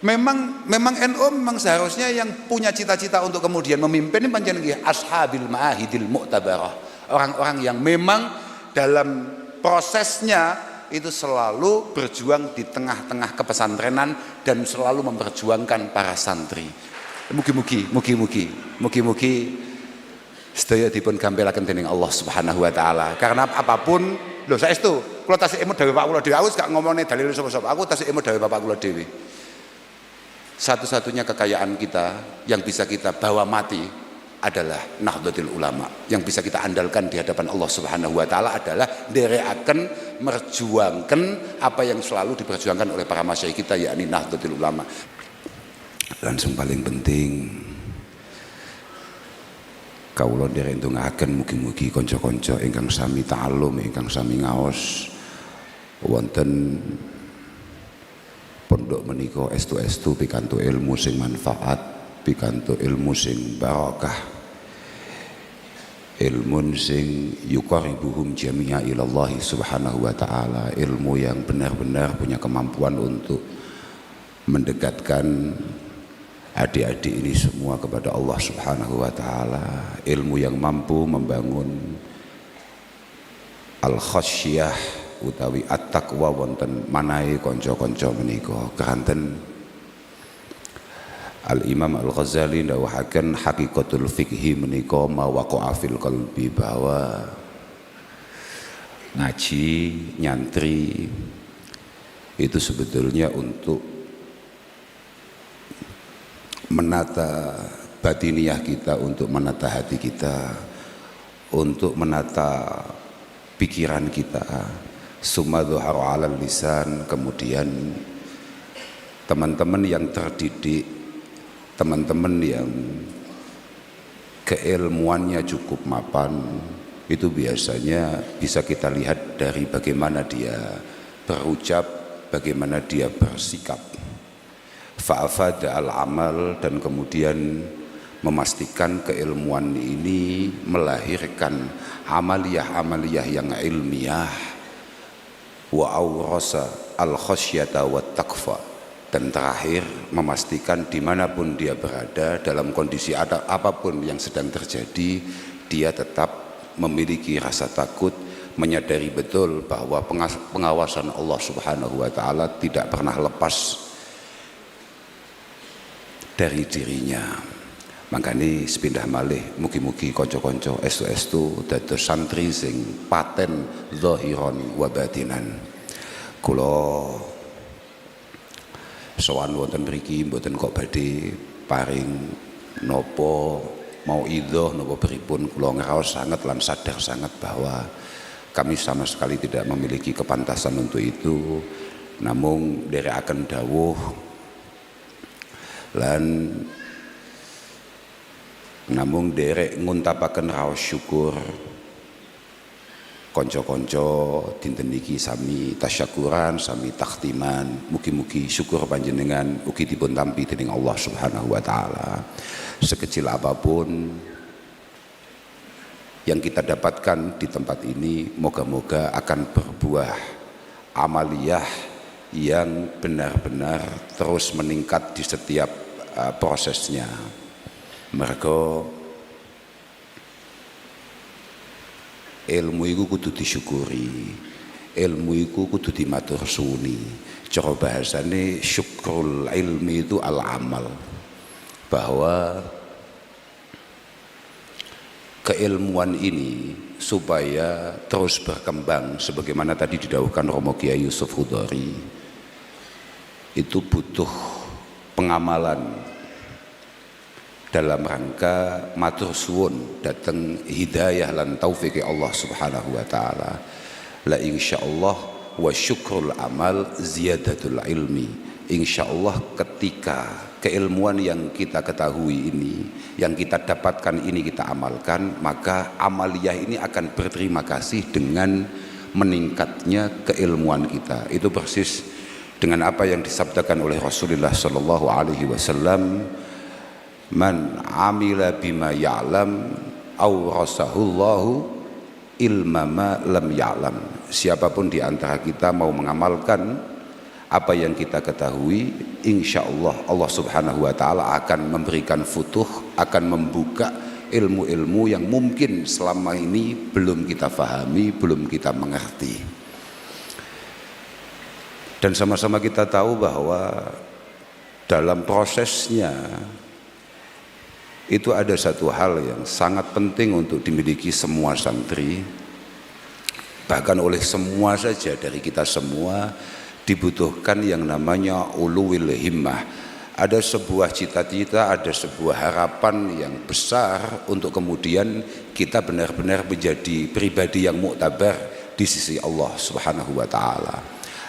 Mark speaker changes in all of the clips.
Speaker 1: Memang NU memang seharusnya yang punya cita-cita untuk kemudian memimpin ini pancen nggih ashabil ma'ahidil mu'tabarah. Orang-orang yang memang dalam prosesnya itu selalu berjuang di tengah-tengah kepesantrenan dan selalu memperjuangkan para santri. Mugi-mugi sedaya dipun gampelaken dening Allah Subhanahu wa taala. Karena apapun lho saestu kula tasih emu dawuh Pak kula dhewe, aku gak ngomongne dalil sapa-sapa. Aku tasih emu dawuh Bapak kula dhewe. Satu-satunya kekayaan kita yang bisa kita bawa mati adalah Nahdlatul Ulama. Yang bisa kita andalkan di hadapan Allah Subhanahu wa taala adalah nderekaken merjuangkan apa yang selalu diperjuangkan oleh para masyayikh kita, yakni Nahdlatul Ulama. Dan yang paling penting kawula nderek ndongaaken mugi-mugi kanca-kanca ingkang sami ta'allum, ingkang sami ngaos wonten pondok menika estu-estu pikantuk ilmu sing manfaat, pikantuk ilmu sing barokah, ilmu sing yuqarribuhum jami'a ilallahi subhanahu wa ta'ala, ilmu yang benar-benar punya kemampuan untuk mendekatkan adik-adik ini semua kepada Allah subhanahu wa ta'ala, ilmu yang mampu membangun al-khasyiyah utawi at-taqwa wonten manahe kanca-kanca menika. Keranten Al-Imam Al-Ghazali ndawuhaken hakikatul fikhi menika ma waqa'a fil qalbi, bahwa ngaji nyantri itu sebetulnya untuk menata batiniah kita, untuk menata hati kita, untuk menata pikiran kita. Summa dhuharu 'alal lisan, kemudian teman-teman yang terdidik, teman-teman yang keilmuannya cukup mapan, itu biasanya bisa kita lihat dari bagaimana dia berucap, bagaimana dia bersikap. Fa'afada al-amal, dan kemudian memastikan keilmuan ini melahirkan amaliyah-amaliyah yang ilmiah. Wa awrasa al-khasyata wa taqwa, dan terakhir memastikan dimanapun dia berada, dalam kondisi apapun yang sedang terjadi, dia tetap memiliki rasa takut, menyadari betul bahwa pengawasan Allah Subhanahu wa ta'ala tidak pernah lepas dari dirinya. Makanya sepindah malih mugi-mugi konco-konco estu-estu dados santri sing paten zahiran wa batinan. Kula sowan wonten mriki mboten kok badhe paring napa mau idhah napa pripun, kula ngraos sangat lan sadar sangat bahwa kami sama sekali tidak memiliki kepantasan untuk itu. Namung nderekaken dawuh lan namung derek nguntapaken raos syukur konco-konco dinten niki sami tasyakuran, sami takhtiman. Mugi-mugi syukur panjenengan ugi dipun tampi dening Allah Subhanahu wa taala. Sekecil apapun yang kita dapatkan di tempat ini, moga-moga akan berbuah amaliyah yang benar-benar terus meningkat di setiap prosesnya. Mereka ilmu itu kudu disyukuri, ilmu itu kudu dimatur suwuni. Cara bahasane syukrul ilmi itu al-amal, bahwa keilmuan ini supaya terus berkembang sebagaimana tadi didhawuhkan Romo Kiai Yusuf Hudhari, itu butuh pengamalan dalam rangka matur suwun dateng hidayah lan taufiki Allah Subhanahu wa taala. La insyaallah wa syukrul amal ziyadatul ilmi. Insyaallah ketika keilmuan yang kita ketahui ini, yang kita dapatkan ini kita amalkan, maka amaliyah ini akan berterima kasih dengan meningkatnya keilmuan kita. Itu persis dengan apa yang disabdakan oleh Rasulullah sallallahu alaihi wasallam, man amila bima ya'lam awrasahullahu ilma ma lam ya'lam. Siapapun di antara kita mau mengamalkan apa yang kita ketahui, insya Allah Allah Subhanahu wa Ta'ala akan memberikan futuh, akan membuka ilmu-ilmu yang mungkin selama ini belum kita fahami, belum kita mengerti. Dan sama-sama kita tahu bahwa dalam prosesnya itu ada satu hal yang sangat penting untuk dimiliki semua santri, bahkan oleh semua saja dari kita semua, dibutuhkan yang namanya uluwil himmah. Ada sebuah cita-cita, ada sebuah harapan yang besar untuk kemudian kita benar-benar menjadi pribadi yang muktabar di sisi Allah Subhanahu wa Ta'ala.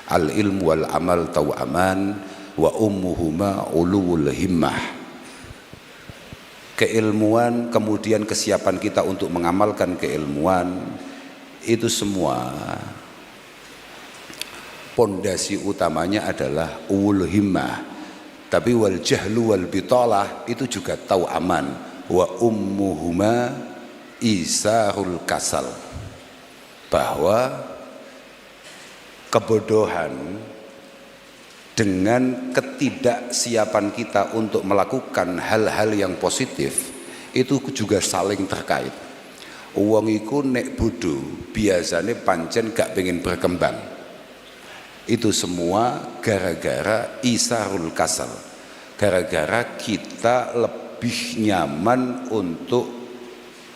Speaker 1: Al ilmu wal amal tawaman wa ummuhuma uluwul himmah. Keilmuan kemudian kesiapan kita untuk mengamalkan keilmuan, itu semua pondasi utamanya adalah ulul himmah. Tapi wal jahlu wal bitalah itu juga tawaman, wa ummuhuma isarul kasal. Bahwa kebodohan dengan ketidaksiapan kita untuk melakukan hal-hal yang positif itu juga saling terkait. Wong iku nek bodoh biasanya pancen gak pengen berkembang. Itu semua gara-gara isarul kasal, gara-gara kita lebih nyaman untuk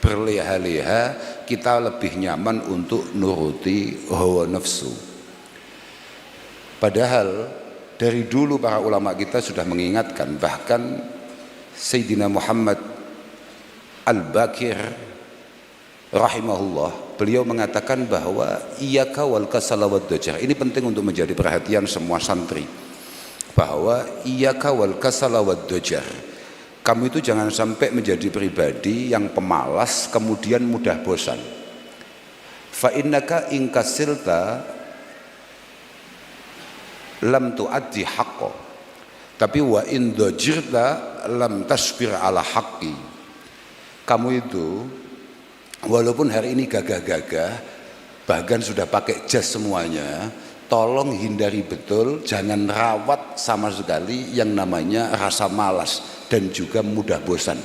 Speaker 1: berleha-leha, kita lebih nyaman untuk nuruti hawa nafsu. Padahal dari dulu para ulama kita sudah mengingatkan, bahkan Sayyidina Muhammad Al-Baqir rahimahullah, beliau mengatakan bahwa iyyaka wal kasala wad dajar. Ini penting untuk menjadi perhatian semua santri, bahwa iyyaka wal kasala wad dajar. Kamu itu jangan sampai menjadi pribadi yang pemalas kemudian mudah bosan. Fa innaka in kasilta lam tuaddi haqqo, tapi wa in dajirta lam tasbir ala haqqi. Kamu itu walaupun hari ini gagah-gagah, bahkan sudah pakai jas semuanya, tolong hindari betul, jangan rawat sama sekali yang namanya rasa malas dan juga mudah bosan.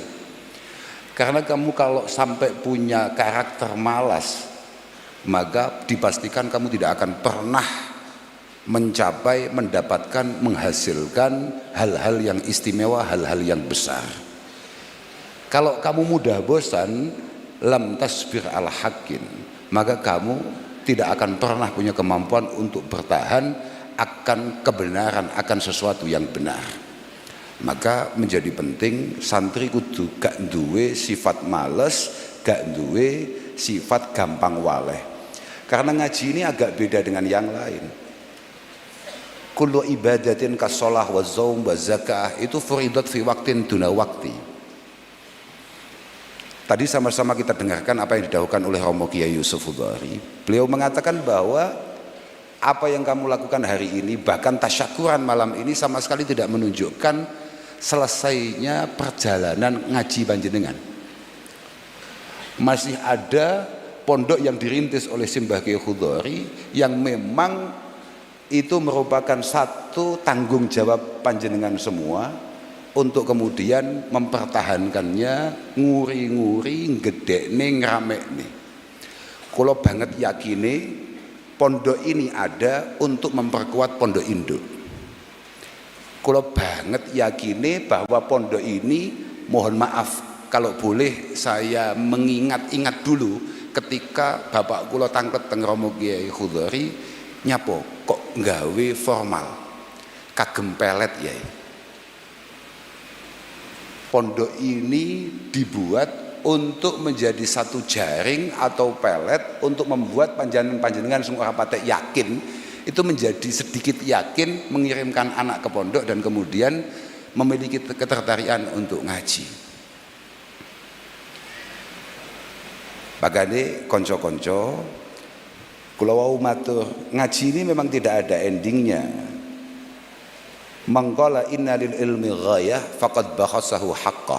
Speaker 1: Karena kamu kalau sampai punya karakter malas, maka dipastikan kamu tidak akan pernah mencapai, mendapatkan, menghasilkan hal-hal yang istimewa, hal-hal yang besar. Kalau kamu mudah bosan, lam tasbir ala haqqin, maka kamu tidak akan pernah punya kemampuan untuk bertahan akan kebenaran, akan sesuatu yang benar. Maka menjadi penting santri kudu gak duwe sifat males, gak duwe sifat gampang waleh. Karena ngaji ini agak beda dengan yang lain. Kullu ibadatin kasolah wa zaum wa zakah itu furidat fi waktin duna wakti. Tadi sama-sama kita dengarkan apa yang didahulukan oleh Romo Kiai Yusuf Hudhari. Beliau mengatakan bahwa apa yang kamu lakukan hari ini, bahkan tasyakuran malam ini, sama sekali tidak menunjukkan selesainya perjalanan ngaji panjenengan. Masih ada pondok yang dirintis oleh Simbah Kiai Hudhari yang memang itu merupakan satu tanggung jawab panjenengan semua untuk kemudian mempertahankannya, nguri-nguri, ngedekne, ngeramekne. Kula banget yakine pondok ini ada untuk memperkuat pondok induk. Kula banget yakine bahwa pondok ini, mohon maaf kalau boleh saya mengingat-ingat dulu ketika bapak kula tanglet teng Romo Kiai Hudhari, nyapo kok nggawe formal kagem pelet ya. Pondok ini dibuat untuk menjadi satu jaring atau pelet untuk membuat panjenengan semua patek yakin, itu menjadi sedikit yakin mengirimkan anak ke pondok dan kemudian memiliki ketertarikan untuk ngaji. Bagane konco-konco, kula wau matur, ngaji ini memang tidak ada endingnya. Mangqala inna lil ilmi ghayah faqad bakhasahu haqqah.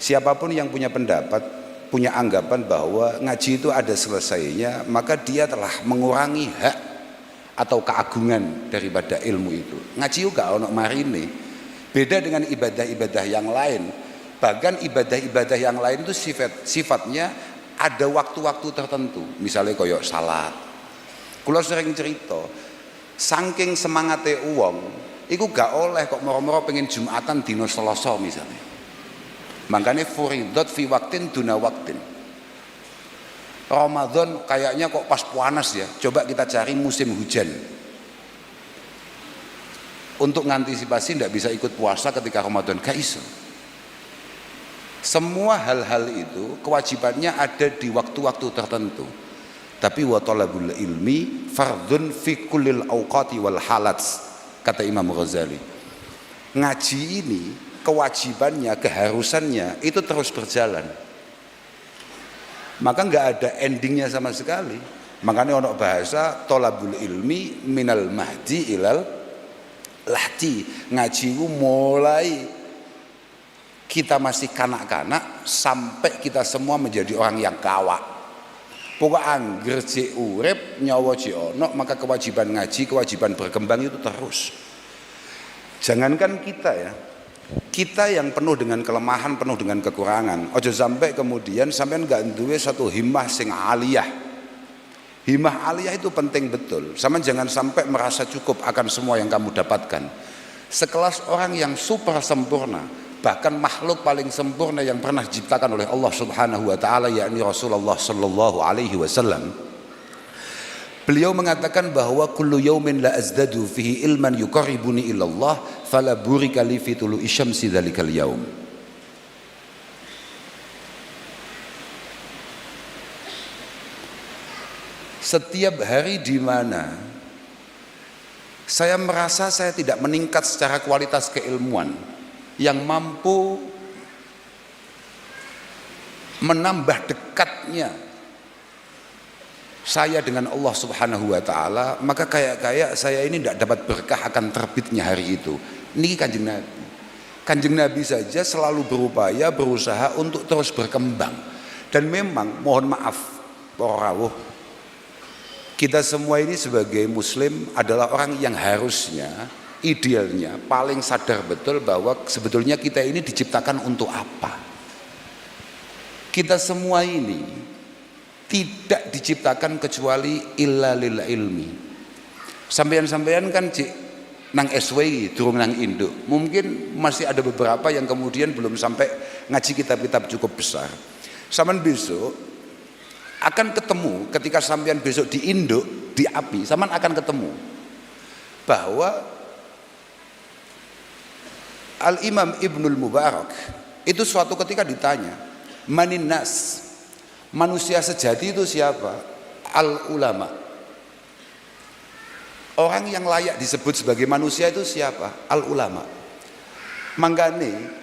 Speaker 1: Siapapun yang punya pendapat, punya anggapan bahwa ngaji itu ada selesainya, maka dia telah mengurangi hak atau keagungan daripada ilmu itu. Ngaji juga ono marine. Beda dengan ibadah-ibadah yang lain. Bahkan ibadah-ibadah yang lain itu sifatnya ada waktu-waktu tertentu. Misalnya koyok salat. Kula sering cerita, saking semangate uang, iku gak oleh kok moro-moro pengen Jumatan dino Selasa misalnya. Makanya furidat fi waktin duna waktin. Ramadan kayaknya kok pas panas ya. Coba kita cari musim hujan. Untuk mengantisipasi tidak bisa ikut puasa ketika Ramadan, gak iso. Semua hal-hal itu kewajibannya ada di waktu-waktu tertentu. Tapi wa talabul ilmi fardun fi kullil awqati wal halats, kata Imam Ghazali. Ngaji ini kewajibannya, keharusannya itu terus berjalan. Maka nggak ada endingnya sama sekali. Makanya ono bahasa tolabul ilmi minal mahdi ilal lahdi. Ngaji itu mulai kita masih kanak-kanak sampai kita semua menjadi orang yang kawak. Pokok angger cek urip nyawa cek ono, maka kewajiban ngaji, kewajiban berkembang itu terus. Jangankan kita ya, kita yang penuh dengan kelemahan, penuh dengan kekurangan, ojo sampai kemudian sampean gak duwe satu himmah sing aliyah. Himmah aliyah itu penting betul. Sama jangan sampai merasa cukup akan semua yang kamu dapatkan. Sekelas orang yang super sempurna, bahkan makhluk paling sempurna yang pernah diciptakan oleh Allah Subhanahu wa taala, yakni Rasulullah sallallahu alaihi wasallam. Beliau mengatakan bahwa kullu yaumin la azdadu fihi ilman yuqarribuni ila Allah fala burika li fi tulu'i syamsi dzalikal yaum. Setiap hari di mana saya merasa saya tidak meningkat secara kualitas keilmuan yang mampu menambah dekatnya saya dengan Allah Subhanahu wa taala, maka kayak saya ini tidak dapat berkah akan terbitnya hari itu. Ini Kanjeng Nabi. Kanjeng Nabi saja selalu berupaya, berusaha untuk terus berkembang. Dan memang mohon maaf para rawuh, kita semua ini sebagai muslim adalah orang yang harusnya, idealnya paling sadar betul bahwa sebetulnya kita ini diciptakan untuk apa. Kita semua ini tidak diciptakan kecuali illa lil ilmi. Sampean-sampean kan cik nang SWI durung nang induk. Mungkin masih ada beberapa yang kemudian belum sampai ngaji kitab-kitab cukup besar. Sampean besok akan ketemu ketika sampean besok di induk, di API, sampean akan ketemu bahwa Al-Imam Ibnul Mubarak itu suatu ketika ditanya, manin nas, manusia sejati itu siapa? Al-ulama. Orang yang layak disebut sebagai manusia itu siapa? Al-ulama. Makanya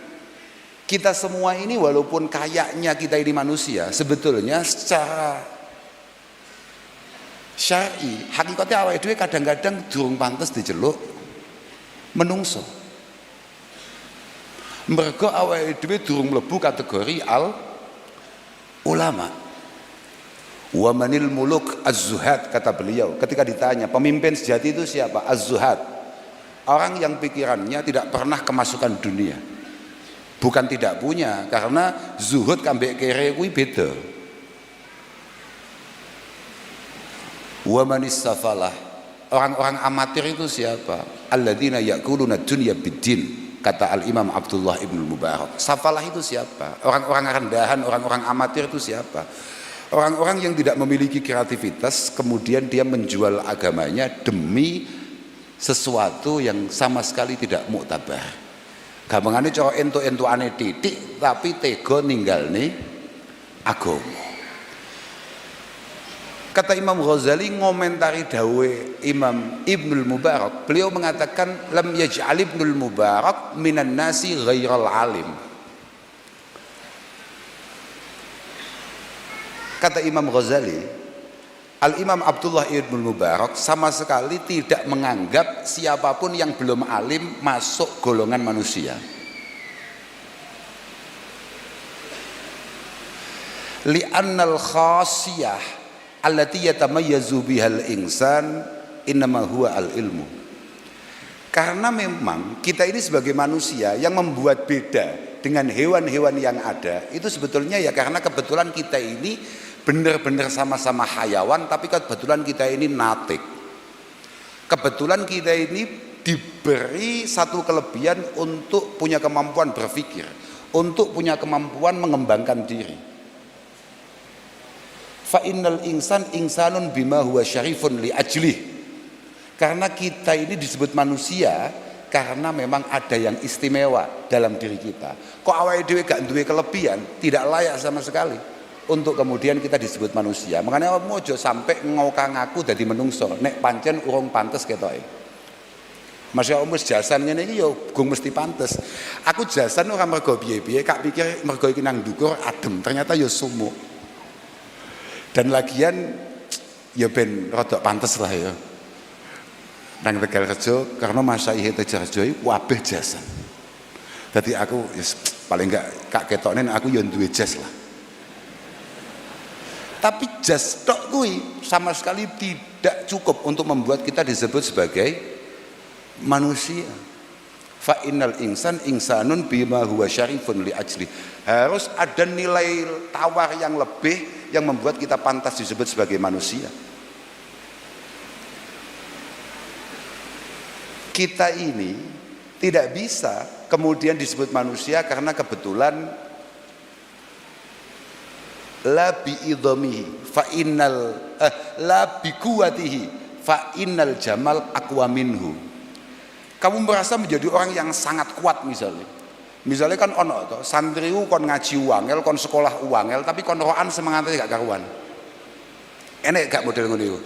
Speaker 1: kita semua ini walaupun kayaknya kita ini manusia, sebetulnya secara syar'i hakikatnya awake dhewe kadang-kadang durung pantes diceluk menungso. Mergo awake dhewe durung mlebu kategori al-ulama. Wa manil muluk az-zuhad, kata beliau ketika ditanya pemimpin sejati itu siapa? Az-zuhad, orang yang pikirannya tidak pernah kemasukan dunia. Bukan tidak punya, karena zuhud kambek kere kuwi beda. Wa manis safalah, orang-orang amatir itu siapa? Alladzina ya'kuluna dunya bid-din, kata Al-Imam Abdullah Ibn Mubarak. Safalah itu siapa? Orang-orang rendahan, orang-orang amatir itu siapa? Orang-orang yang tidak memiliki kreativitas, kemudian dia menjual agamanya demi sesuatu yang sama sekali tidak muktabar. Gampangane cara entuk-entukane titik tapi tega ninggalne agama. Kata Imam Ghazali ngomentari dawe Imam Ibnul Mubarak, beliau mengatakan lam yaj'al Ibnul Mubarak minan nasi ghairal alim. Kata Imam Ghazali, Al-Imam Abdullah ibn Mubarak sama sekali tidak menganggap siapapun yang belum alim masuk golongan manusia. Li'annal khasiyah allati yatamayyazu bihal insan innama huwa al ilmu. Karena memang kita ini sebagai manusia yang membuat beda dengan hewan-hewan yang ada itu sebetulnya ya karena kebetulan kita ini benar-benar sama-sama hayawan, tapi kebetulan kita ini natik. Kebetulan kita ini diberi satu kelebihan untuk punya kemampuan berpikir, untuk punya kemampuan mengembangkan diri. Fa innal insan insanun bima huwa syarifun li ajlih. Karena kita ini disebut manusia karena memang ada yang istimewa dalam diri kita. Kok awake dhewe gak duwe kelebihan, tidak layak sama sekali untuk kemudian kita disebut manusia. Makanya ojo sampai ngokang aku dadi menungso nek pancen urung pantes ketoke. Masya Allah jasan ngene iki ya gung mesti pantes. Aku jasan ora mergo piye-piye, kak pikir mergo iki nang ndukur adem, ternyata ya sumuk. Dan lagian ya ben rada pantes lah ya. Nang Tegalrejo karena masa ihe Tegalrejo iki kabeh jasan. Dadi aku yes, paling enggak kak ketokne aku ya duwe jas lah. Tapi jas tok kuwi sama sekali tidak cukup untuk membuat kita disebut sebagai manusia. Fa innal insan insanun bima huwa syarifun li ajli. Harus ada nilai tawar yang lebih yang membuat kita pantas disebut sebagai manusia. Kita ini tidak bisa kemudian disebut manusia karena kebetulan la bi idhamihi fa innal la bi quwwatihi fa innal jamal aqwa minhu. Kamu merasa menjadi orang yang sangat kuat misalnya kan ono to santriku kon ngaji wangel kon sekolah wangel tapi kon rohan semangate gak karuan. Enek gak model ngono iku?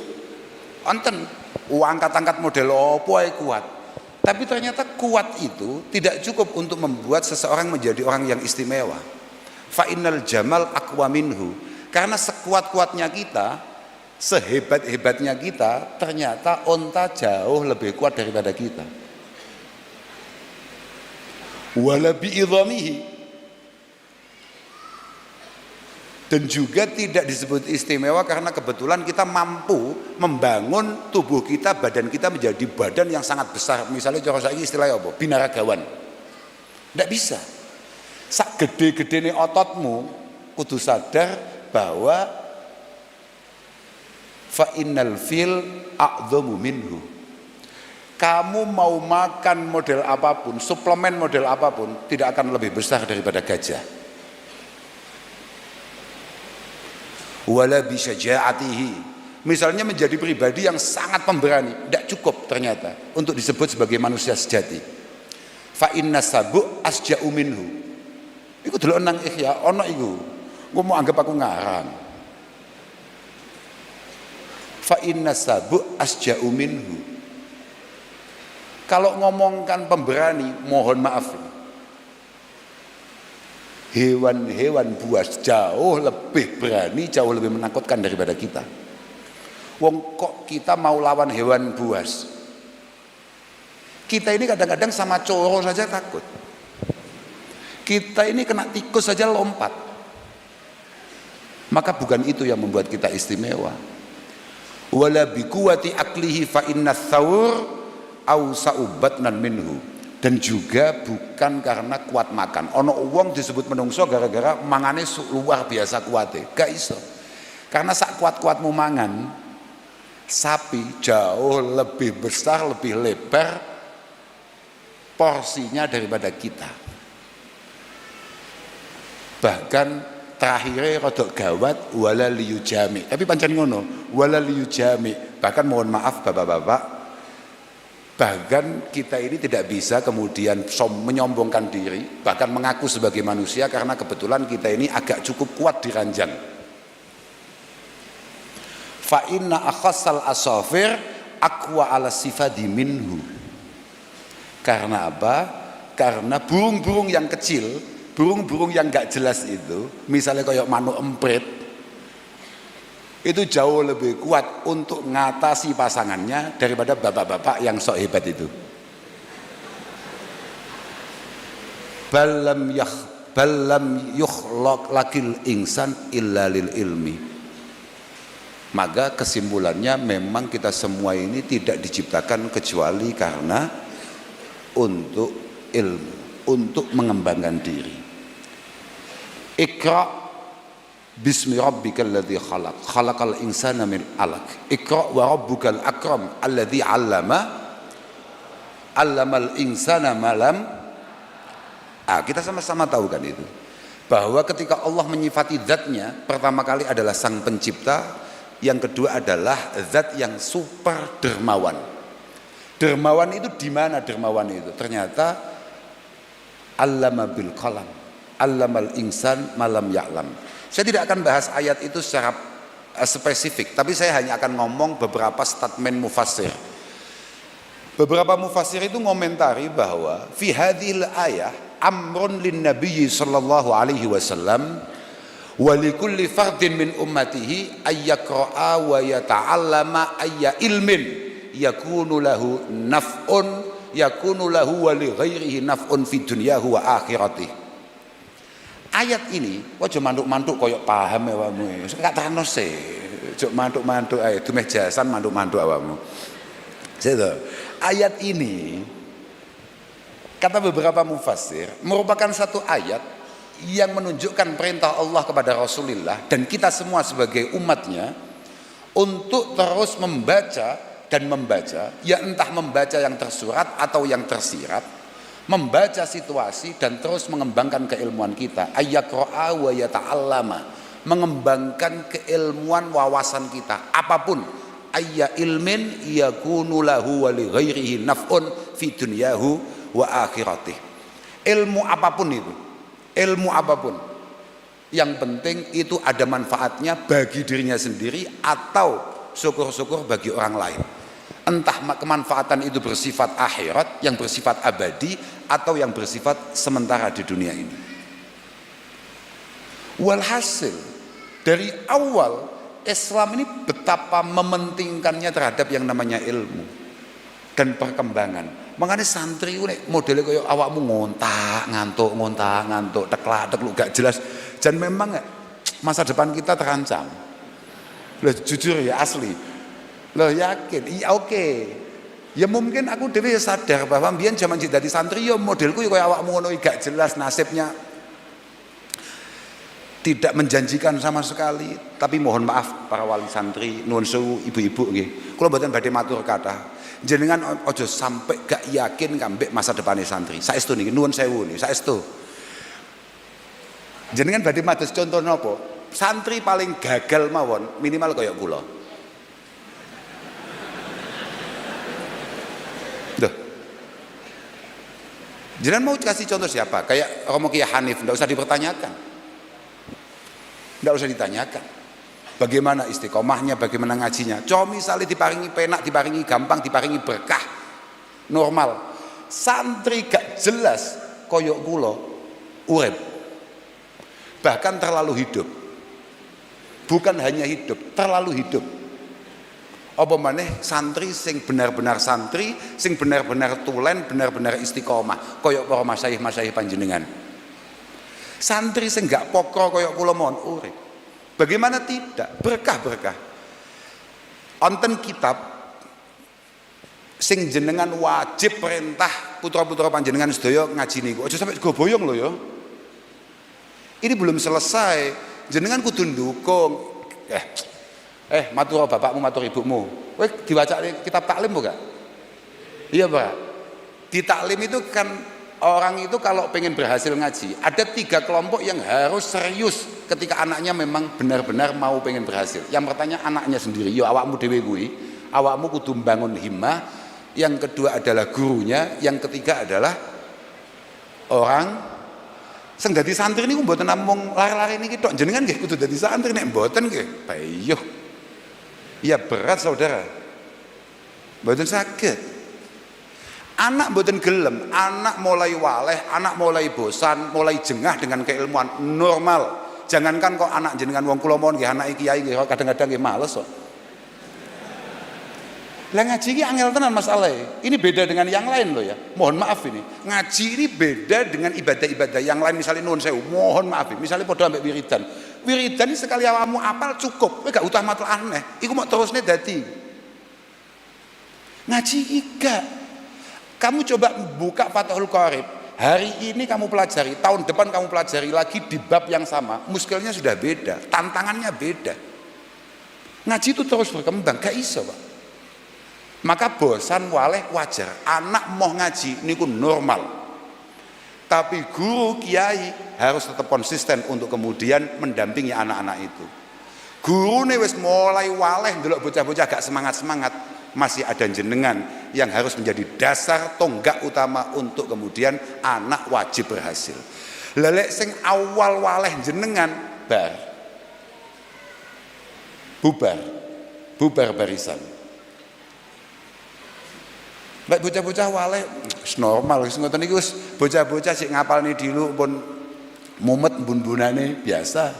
Speaker 1: Wonten angkat-angkat model opo ae kuat. Tapi ternyata kuat itu tidak cukup untuk membuat seseorang menjadi orang yang istimewa. Fa innal jamal aqwa minhu. Karena sekuat-kuatnya kita, sehebat-hebatnya kita, ternyata onta jauh lebih kuat daripada kita. Wala bi idhamihi. Dan juga tidak disebut istimewa karena kebetulan kita mampu membangun tubuh kita, badan kita menjadi badan yang sangat besar. Misalnya cara saiki istilahnya apa? Binaragawan. Tidak bisa. Sak gede-gedene ototmu kudu sadar bahwa fa innal fil a'dhamu minhu. Kamu mau makan model apapun, suplemen model apapun tidak akan lebih besar daripada gajah. Wala bisyaja'atihi. Misalnya menjadi pribadi yang sangat pemberani, tidak cukup ternyata untuk disebut sebagai manusia sejati. Fa inna sabu asja'u minhu. Iku delok nang Ihya ana iku. Engko mau anggap aku ngarang. Fa inna sabu asja'u minhu. Kalau ngomongkan pemberani, mohon maaf. Hewan-hewan buas jauh lebih berani, jauh lebih menakutkan daripada kita. Wong kok kita mau lawan hewan buas? Kita ini kadang-kadang sama coro saja takut. Kita ini kena tikus saja lompat. Maka bukan itu yang membuat kita istimewa. Wala biquwati aklihi fa inna thawr au sa'ubatnan minhu. Dan juga bukan karena kuat makan. Ono wong disebut menungso gara-gara mangane luar biasa kuate. Gak iso. Karena sak kuat-kuatmu mangan, sapi jauh lebih besar, lebih lebar porsinya daripada kita. Bahkan terakhirnya rodok gawat wala liyujami. Tapi pancen ngono, wala liyujami. Bahkan mohon maaf bapak-bapak, bahkan kita ini tidak bisa kemudian menyombongkan diri, bahkan mengaku sebagai manusia karena kebetulan kita ini agak cukup kuat di ranjang. Fa inna akhassal asafir aqwa ala sifadi minhu. Karena apa? Karena burung-burung yang kecil, burung-burung yang gak jelas itu, misalnya kayak manuk emprit, itu jauh lebih kuat untuk mengatasi pasangannya daripada bapak-bapak yang sok hebat itu. Balam yukhlaq lakil insan illa lil ilmi. Maka kesimpulannya memang kita semua ini tidak diciptakan kecuali karena untuk ilmu, untuk mengembangkan diri. Iqra bismi rabbikal ladzi khalaq, khalaqal insana min 'alaq. Iqra wa rabbukal akram alladzi 'allamal insana ma lam. Kita sama-sama tahu kan itu. Bahwa ketika Allah menyifati zatnya, pertama kali adalah sang pencipta, yang kedua adalah zat yang super dermawan. Dermawan itu di mana dermawan itu? Ternyata allama bil qalam, allamal insan malam ya'lam. Saya tidak akan bahas ayat itu secara spesifik, tapi saya hanya akan ngomong beberapa statement mufassir. Beberapa mufassir itu ngomentari bahwa fi hadhil ayah amrun lin nabiyyi sallallahu alaihi wasallam wa likulli fardin min ummatihi ayyaqra'a wa yata'allama ayya ilmin yakunu lahu naf'un yakunu lahu wa li ghairihi naf'un fi dunyahu wa akhirati. Ayat ini ojo mantuk-mantuk koyo paham ya awakmu. Gak terano sih. Ojo mantuk-mantuk ae dumeh jasan mantuk-mantuk awakmu. Sedo. Ayat ini kata beberapa mufassir merupakan satu ayat yang menunjukkan perintah Allah kepada Rasulullah dan kita semua sebagai umatnya untuk terus membaca dan membaca, ya entah membaca yang tersurat atau yang tersirat, membaca situasi dan terus mengembangkan keilmuan kita. Ayyaqra'a wa yata'allama, mengembangkan keilmuan wawasan kita apapun. Ayya ilmin yakunu lahu wa li ghairihi naf'un fi dunyahu wa akhiratih. Ilmu apapun itu, ilmu apapun, yang penting itu ada manfaatnya bagi dirinya sendiri atau syukur-syukur bagi orang lain. Entah kemanfaatan itu bersifat akhirat, yang bersifat abadi, atau yang bersifat sementara di dunia ini. Walhasil dari awal Islam ini betapa mementingkannya terhadap yang namanya ilmu dan perkembangan. Makanya santri ini modelnya kayak awakmu ngontak ngantuk teklak gak jelas, dan memang masa depan kita terancam. Loh, jujur ya, asli. Loh, yakin, iya oke. Ya mungkin aku dewe sadar bahwa mbiyen zaman jadi santri ya modelku ya kayak awakmu ngono gak jelas, nasibnya tidak menjanjikan sama sekali. Tapi mohon maaf para wali santri, nuwun sewu ibu-ibu nggih. Kula mboten badhe matur kathah. Jenengan ojo sampai gak yakin kambek masa depannya santri. Saestu niki nuwun sewu niki, saestu. Jenengan badhe mados contoh napa? Santri paling gagal mawon minimal kaya kula. Duh. Jenengan mau kasih contoh siapa? Kayak Romo Kiai Hanif, enggak usah dipertanyakan. Tidak usah ditanyakan bagaimana istiqomahnya, bagaimana ngajinya. Coba misalnya diparingi penak, diparingi gampang, diparingi berkah, normal. Santri gak jelas koyok kula urip, bahkan terlalu hidup. Bukan hanya hidup, terlalu hidup. Apa maneh santri sing benar-benar santri, sing benar-benar tulen, benar-benar istiqomah, koyok para masyayikh panjenengan. Santri sing gak pokok koyok kula mon urip. Bagaimana tidak? Berkah-berkah. Onten kitab sing jenengan wajib perintah putra-putra panjenengan sedaya ngaji niku. Aja sampai go boyong lho ya. Ini belum selesai. Jenengan kudu ndukung. Matur bapakmu, matur ibumu. Kowe diwaca kitab taklim bukan? Iya, Pak. Di taklim itu kan orang itu kalau pengen berhasil ngaji, ada 3 kelompok yang harus serius ketika anaknya memang benar-benar mau pengen berhasil. Yang pertama anaknya sendiri, yo awakmu dhewe kuwi, awakmu kudu bangun himmah. Yang kedua adalah gurunya, yang ketiga adalah orang sing dadi santri niku mboten namung lari-lari niki tok. Jenengan nggih kudu dadi santri, nek mboten nggih bayuh. Ya berat saudara. Mboten saged. Anak mboten gelem, anak mulai waleh, anak mulai bosan, mulai jengah dengan keilmuan normal. Jangankan kok anak jenengan wong kula mawon nggih anake kiai nggih kadang-kadang nggih males kok. Lah ngaji iki angel tenan masalahe. Ini beda dengan yang lain loh ya. Mohon maaf ini. Ngaji ini beda dengan ibadah-ibadah yang lain, misalnya nuwun sewu, mohon maaf. Misalnya padha ambek wiridan. Wiridan sekali awakmu apal cukup, kowe gak utah matel aneh. Iku mau terusne dadi. Ngaji iki gak. Kamu coba buka Fathul Qorib. Hari ini kamu pelajari, tahun depan kamu pelajari lagi di bab yang sama. Muskilnya sudah beda, tantangannya beda. Ngaji itu terus berkembang, gak iso, Pak. Maka bosan waleh wajar. Anak mau ngaji niku normal. Tapi guru kiai harus tetap konsisten untuk kemudian mendampingi anak-anak itu. Guru nih wis mulai waleh ndelok bocah-bocah gak semangat-semangat, masih ada jenengan yang harus menjadi dasar tonggak utama untuk kemudian anak wajib berhasil. Lelek sing awal waleh jenengan bubar barisan. Baik bocah-bocah waleh normal wis ngoten iki wis bocah-bocah sik ngapalne dulu pun mumet bun-bunane biasa.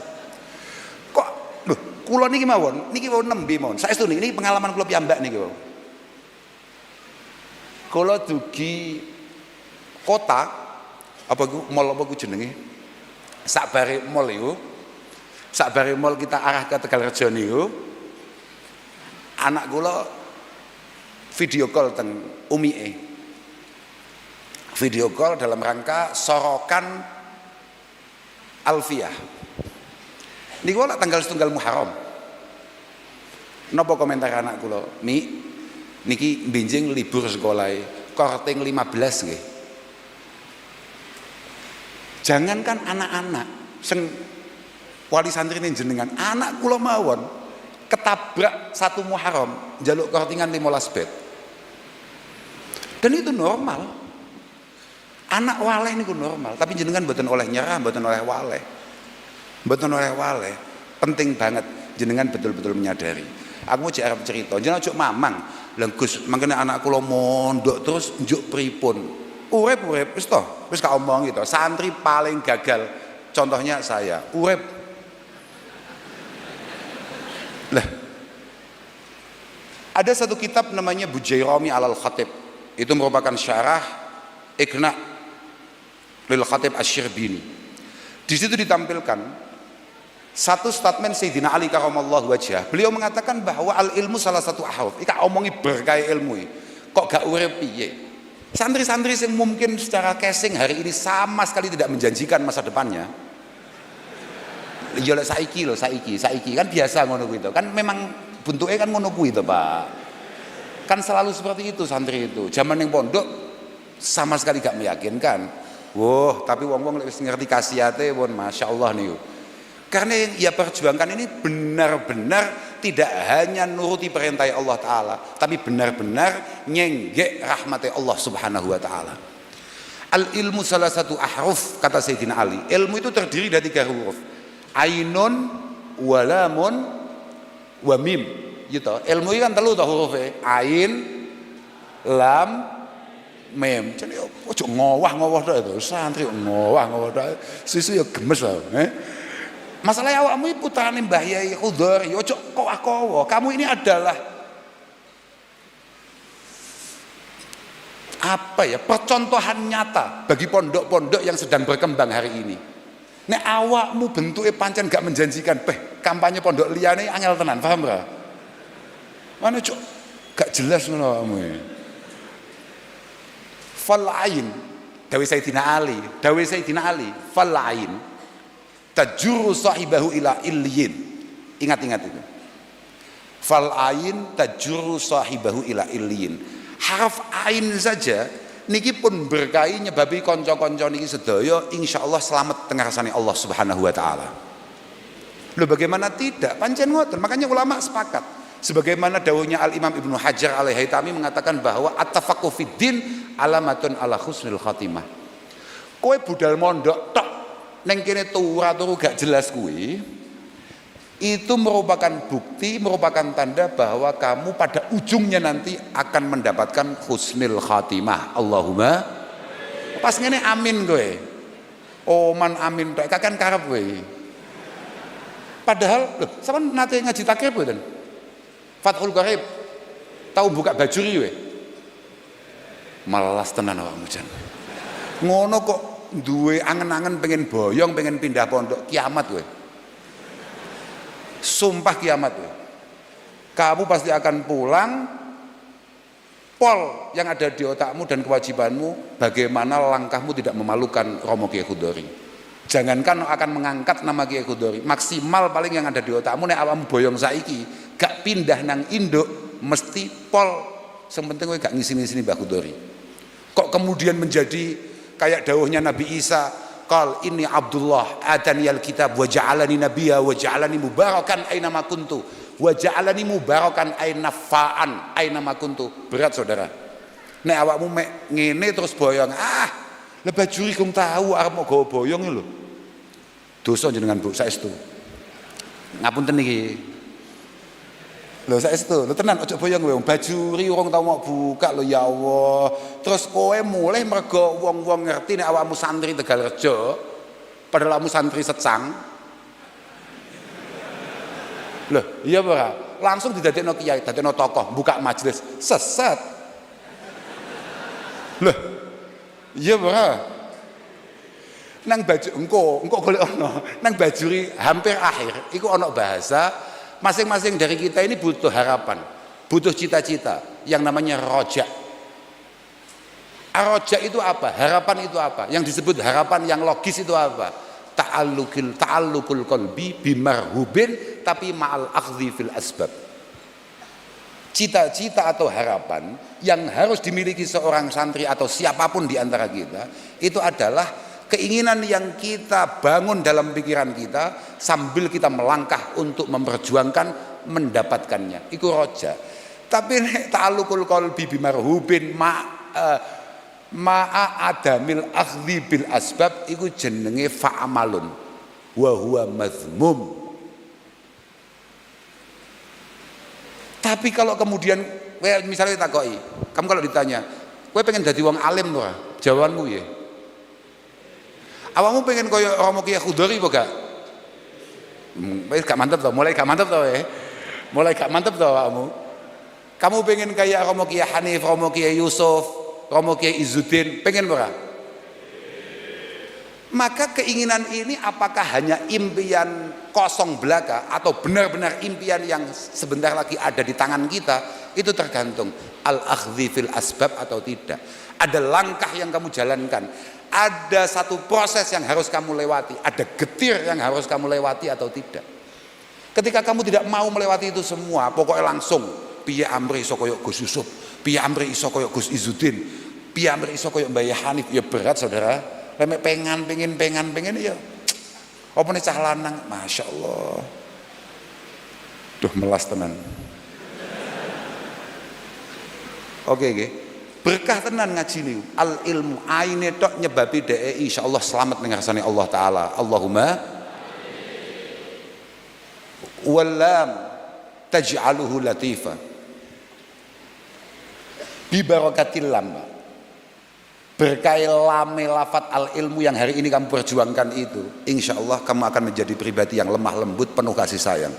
Speaker 1: Kok lho kula niki mawon nembe mawon. Saestu niki pengalaman kula piyambak niki wau. Kula dugi kota apa iku mall apa iku jenenge? Sakbare mall iku. Sakbare mall kita arah ke Tegalrejo niku. Anak kula video call teng umie. Video call dalam rangka sorokan Alfiah. Niku lak tanggal 1 Muharram. Napa komentar anak kula? Mi niki benjing libur sekolah korting 15 nggih. Jangankan anak-anak sing wali santri ini jenengan, anak kula mawon ketabrak 1 Muharram njaluk kortingan 15 bet. Dan itu normal. Anak waleh niku normal, tapi jenengan mboten oleh nyerah, mboten oleh waleh. Mboten oleh waleh. Penting banget jenengan betul-betul menyadari. Aku mau arep cerita, jenengan ojo mamang. Lah Gus, mangkene anak kula mondok terus njuk pripun? Urip wis to, wis gak omong gitu. Santri paling gagal contohnya saya, urip. Lah ada satu kitab namanya Bujairami Alal Khatib. Itu merupakan syarah Iqna lil Khatib Asy-Syirbini. Di situ ditampilkan satu statement Sayyidina Ali karamallahu wajhah. Beliau mengatakan bahwa al ilmu salah satu ahruf. Ika omongi berkah ilmu. Kok gak urip piye? Santri-santri yang mungkin secara casing hari ini sama sekali tidak menjanjikan masa depannya. Ya lek saiki kan biasa ngono kuwi to. Kan memang bentuknya kan ngono kuwi to, Pak. Kan selalu seperti itu santri itu. Zaman yang pondok sama sekali gak meyakinkan. Wah, tapi wong-wong wis ngerti khasiate pun masya Allah nih. Karena yang ia perjuangkan ini benar-benar tidak hanya nuruti perintah Allah Ta'ala, tapi benar-benar nyenggek rahmat Allah Subhanahu Wa Ta'ala. Al ilmu salah satu ahruf, kata Sayyidina Ali. Ilmu itu terdiri dari 3 huruf. Ainun, walamun, wa mim. Gitu. Ilmu ini kan 3 hurufnya. Ain, lam, mim. Jadi ojo ngowah-ngowah tok itu. Santri ngowah-ngowah tok. Susu ya gemes lah. Masalahnya awakmu iki putrane Mbah Yai Khudhar, ya ojo kowah-kowah. Kamu ini adalah apa ya? Percontohan nyata bagi pondok-pondok yang sedang berkembang hari ini. Nek awakmu bentuknya pancen gak menjanjikan, kampanye pondok liyane angel tenan, paham ora? Mana cok gak jelas ngono awakmu. Fal ain dawuh Sayyidina Ali, fal ain tajuru sahibahu ila illiyin. Ingat-ingat itu. Fal ain tajuru sahibahu ila illiyin. Harf ain saja niki pun berkahi nyebabi kanca-kanca niki sedaya insyaallah selamat teng ngarsane Allah Subhanahu wa taala. Loh bagaimana tidak? Pancen ngoten. Makanya ulama sepakat. Sebagaimana dawuhnya Al-Imam Ibnu Hajar Al-Haytami mengatakan bahwa at-tafaqquh fid din alamatun ala husnil khatimah. Kowe budal mondok tok ning kene turu gak jelas kuwi, itu merupakan bukti, merupakan tanda bahwa kamu pada ujungnya nanti akan mendapatkan husnul khatimah. Allahumma pas ngene amin kowe. Oh man amin tok kakan karep kowe. Padahal lho, sampean nate ngaji takrib mboten? Fathul Qorib tahu buka bajuri we. Malas tenan awakmu jan. Ngono kok duwe angen-angen pengen boyong, pengen pindah pondok, kiamat we. Sumpah kiamat ya. Kamu pasti akan pulang, pol yang ada di otakmu dan kewajibanmu bagaimana langkahmu tidak memalukan Romo Kiai Khudori. Jangankan akan mengangkat nama Kiai Khudori, maksimal paling yang ada di otakmu nek awakmu boyong saiki gak pindah nang induk mesti pol. Yang penting kowe gak ngisi-ngisi Mbah Khudori. Kok kemudian menjadi kayak dawuhnya Nabi Isa, qal inni Abdullah ataniyal kitab wa ja'alani nabiyya wa ja'alani mubarakan aina ma kuntu wa ja'alani mubarakan aina fa'an aina ma kuntu. Berat saudara. Nek awakmu mek ngene terus boyong, lebah juri kung tahu arep mau gawa boyong lho. Dosa jenengan Bu, saestu. Ngapunten iki. Lho saestu, lho tenan ojo boyong kowe. Bajuri urung tau mau buka lho ya Allah. Terus kowe mulai mergo wong-wong ngerti nek awakmu santri Tegalrejo, padahal awakmu santri Secang. Loh, iya ora? Langsung didadekno kiai, dadekno tokoh, buka majelis, sesat. Loh, iya ora? Nang baju engko golek ono, nang bajuri hampir akhir iku ono bahasa masing-masing dari kita ini butuh harapan, butuh cita-cita yang namanya roja. Roja itu apa? Harapan itu apa? Yang disebut harapan yang logis itu apa? Ta'allukul qalbi bimarhubin tapi ma'al akhdhi fil asbab. Cita-cita atau harapan yang harus dimiliki seorang santri atau siapapun di antara kita itu adalah keinginan yang kita bangun dalam pikiran kita sambil kita melangkah untuk memperjuangkan mendapatkannya. Iku roja. Tapi ta'allukul qalbi bimarhubin ma'a adamil akhdhi bil asbab iku jenenge fa'amalun wa huwa mazmum. Tapi kalau kemudian misalnya takoki, kamu kalau ditanya, kowe pengen dadi wong alim to? Jawabanmu ya. Awakmu pengen koyo Romo Kiai Khudori apa gak? Wis gak mantep to, mulai gak mantep to ya. Mulai gak mantep to awakmu. Kamu pengen kayak Romo Kiai Hanif, Romo Kiai Yusuf, Romo Kiai Izzuddin, pengen ora? Maka keinginan ini apakah hanya impian kosong belaka atau benar-benar impian yang sebentar lagi ada di tangan kita, itu tergantung al-akhdhi fil asbab atau tidak. Ada langkah yang kamu jalankan, ada satu proses yang harus kamu lewati, ada getir yang harus kamu lewati atau tidak. Ketika kamu tidak mau melewati itu semua, pokoknya langsung piye amri iso koyo Gus Yusuf, piye amri iso koyo Gus Izzuddin, piye amri iso koyo Mbah Hanif, ya berat saudara. Lemek pengen ya. Apa nih cah lanang, masya Allah. Duh melas tenan. Oke. Berkah tenan ngaji nih. Al ilmu aine tok nyebabi dhek insyaallah selamat ning ngarsane Allah taala. Allahumma walam taj'aluhu latifa. Bi barakatil lam. Berkah lame lafat al ilmu yang hari ini kamu perjuangkan itu, insya Allah kamu akan menjadi pribadi yang lemah lembut penuh kasih sayang.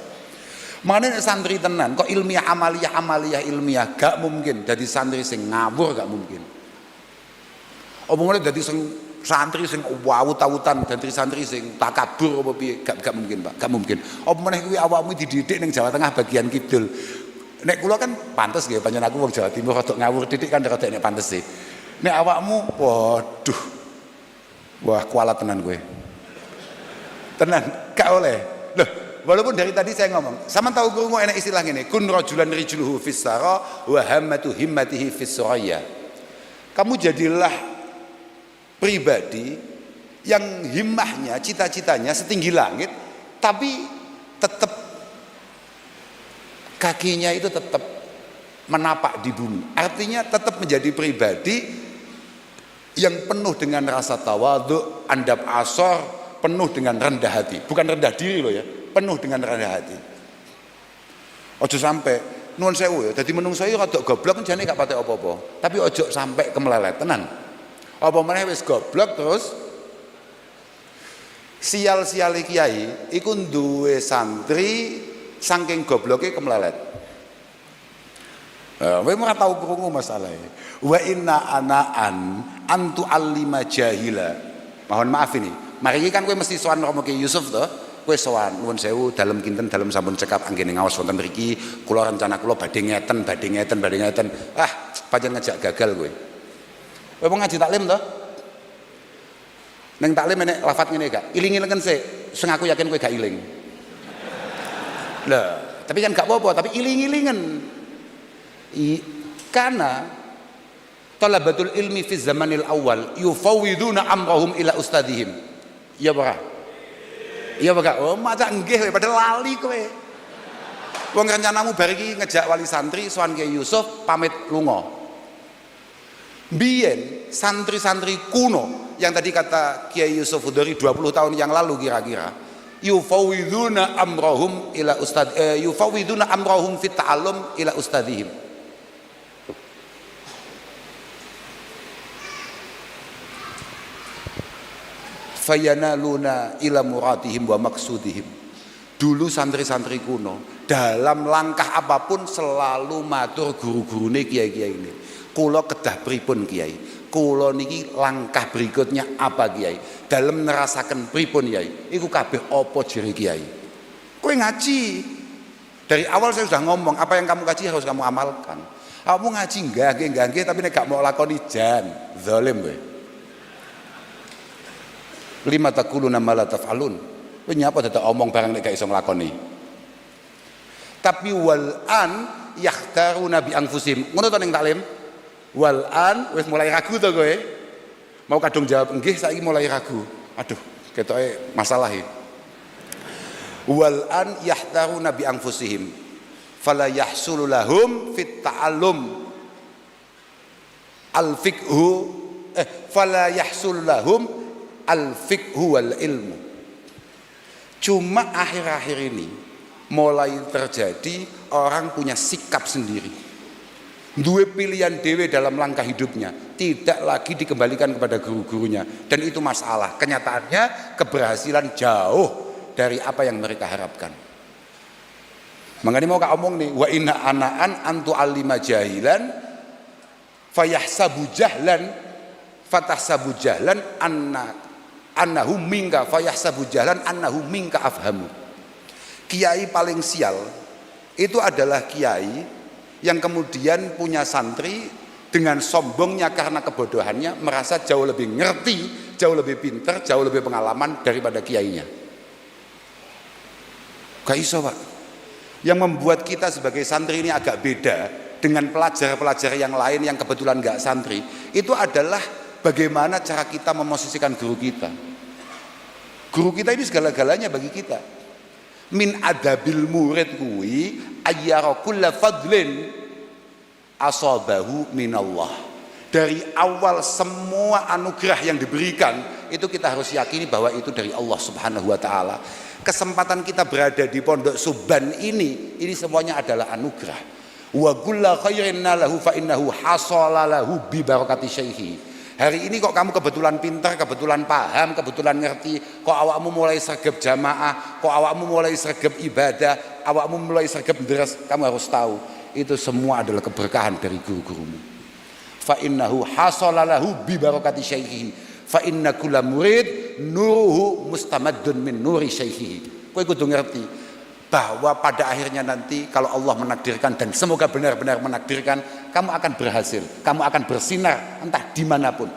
Speaker 1: Makanya santri tenan kok ilmiah amaliyah ilmiah gak mungkin. Jadi santri sing ngawur gak mungkin. Omongnya jadi santri sing wawut-awutan, jadi santri sing takabur apa piye gak mungkin Pak, gak mungkin. Omongnya kuwi awakmu dididik ning Jawa Tengah bagian kidul. Nek kula kan pantes nggih panjenengan aku wong Jawa Timur rada ngawur titik kan rada nek pantes sih. Nek awakmu, waduh, wah kualat tenan gue, tenan, gak oleh. Loh, walaupun dari tadi saya ngomong, sama tahu guru enak istilah ini, kun rajulan rijluhu fis sara wa hammatu himmatihi fis suraya. Kamu jadilah pribadi yang himmahnya, cita-citanya setinggi langit, tapi tetap kakinya itu tetap menapak di bumi. Artinya tetap menjadi pribadi yang penuh dengan rasa tawadhu, andab asor, penuh dengan rendah hati. Bukan rendah diri loh ya, penuh dengan rendah hati. Ojo sampai nuwun sewu ya, dadi menungso iki rada goblok kan jane gak patek apa-apa. Tapi ojo sampai kemelelet tenan. Apa meneh wis goblok terus sial-sial kiai iku duwe santri saking gobloke kemelelet. Kowe ora tau krungu masalahe. Wa inna anaan antu allima jahila. Mohon maaf ini. Mari kan kowe mesti sowan Romo Kiai Yusuf to. kowe sowan nuwun sewu dalem kinten dalem sampun cekap anggene ngaos wonten mriki kula rencana kula badhe ngeten. Ah, pancen ngejak gagal kowe. Kowe mau ngaji taklim to? Ning taklim enek lafat ngene gak? Iling-ilingen sik, sing aku yakin kowe gak iling. Lah, tapi kan gak apa-apa, tapi iling-ilingen. Karena talabatul ilmi fi zamanil awal yufawwiduna amrahum ila ustadihim. Iya apa? Iya apa? Oh, maca nggih padahal lali kowe. Wong rencanamu bar iki ngejak wali santri sowan Kiai Yusuf pamit lunga. Biyen santri-santri kuno yang tadi kata Kiai Yusuf Hudori 20 tahun yang lalu kira-kira, yufawwiduna amrahum ila yufawwiduna amrahum fit ta'allum ila ustadihim. Fayanaluna ila muradihim wa maksudihim. Dulu santri-santri kuno dalam langkah apapun selalu matur guru-gurune kiai-kiai ini. Kula kedah pripun kiai? Kula niki langkah berikutnya apa kiai? Dalam nerasaken pripun kiai? Iku kabeh apa jere kiai? Kowe ngaji. Dari awal saya sudah ngomong apa yang kamu kaji harus kamu amalkan. Kamu ngaji nggih tapi nek gak mau lakoni jan, zalim kowe. Lima taquluna ma la taf'alun. Kowe nyapa dadak omong barang nek gak iso nglakoni. Tapi wal an yakhtaruna bi anfusihim. Ngono to ning taklim? Wal an wis mulai ragu to kowe. Mau kadung jawab nggih saiki mulai ragu. Aduh, ketoke masalah iki. Wal an yakhtaruna bi anfusihim. Fala yahsulu lahum fit ta'allum al fiqhu fala yahsul lahum al-fiqhu wal ilmu. Cuma akhir-akhir ini mulai terjadi orang punya sikap sendiri, duwe pilihan dewe dalam langkah hidupnya, tidak lagi dikembalikan kepada guru-gurunya, dan itu masalah. Kenyataannya keberhasilan jauh dari apa yang mereka harapkan. Makanya mau kak omong nih, wa inna anaan antu alima jahilan fayahsabu jahlan fatahsabu jahlan annahu minka fayahsabu jahlan annahu minka afhamu. Kiai paling sial itu adalah kiai yang kemudian punya santri dengan sombongnya karena kebodohannya merasa jauh lebih ngerti, jauh lebih pintar, jauh lebih pengalaman daripada kiainya. Gak iso pak. Yang membuat kita sebagai santri ini agak beda dengan pelajar-pelajar yang lain yang kebetulan gak santri, itu adalah bagaimana cara kita memosisikan guru kita. Guru kita ini segala-galanya bagi kita. Min adabil murid kuwi ayyara kulla fadlin asabahu minallah. Dari awal semua anugerah yang diberikan itu kita harus yakini bahwa itu dari Allah Subhanahu wa taala. Kesempatan kita berada di Pondok Suban ini semuanya adalah anugerah. Wa kullu khairin lahu fa innahu hasala lahu bi barakati syaihi. Hari ini kok kamu kebetulan pintar, kebetulan paham, kebetulan ngerti, kok awakmu mulai sregep jamaah, kok awakmu mulai sregep ibadah, awakmu mulai sregep deres, kamu harus tahu itu semua adalah keberkahan dari guru-gurumu. Fa innahu hasalalahu bi barakati syaihihi. Fa inna kulla murid nuruhu mustamaddun min nuri syaihihi. Kowe kudu ngerti bahwa pada akhirnya nanti kalau Allah menakdirkan dan semoga benar-benar menakdirkan, kamu akan berhasil, kamu akan bersinar entah dimanapun.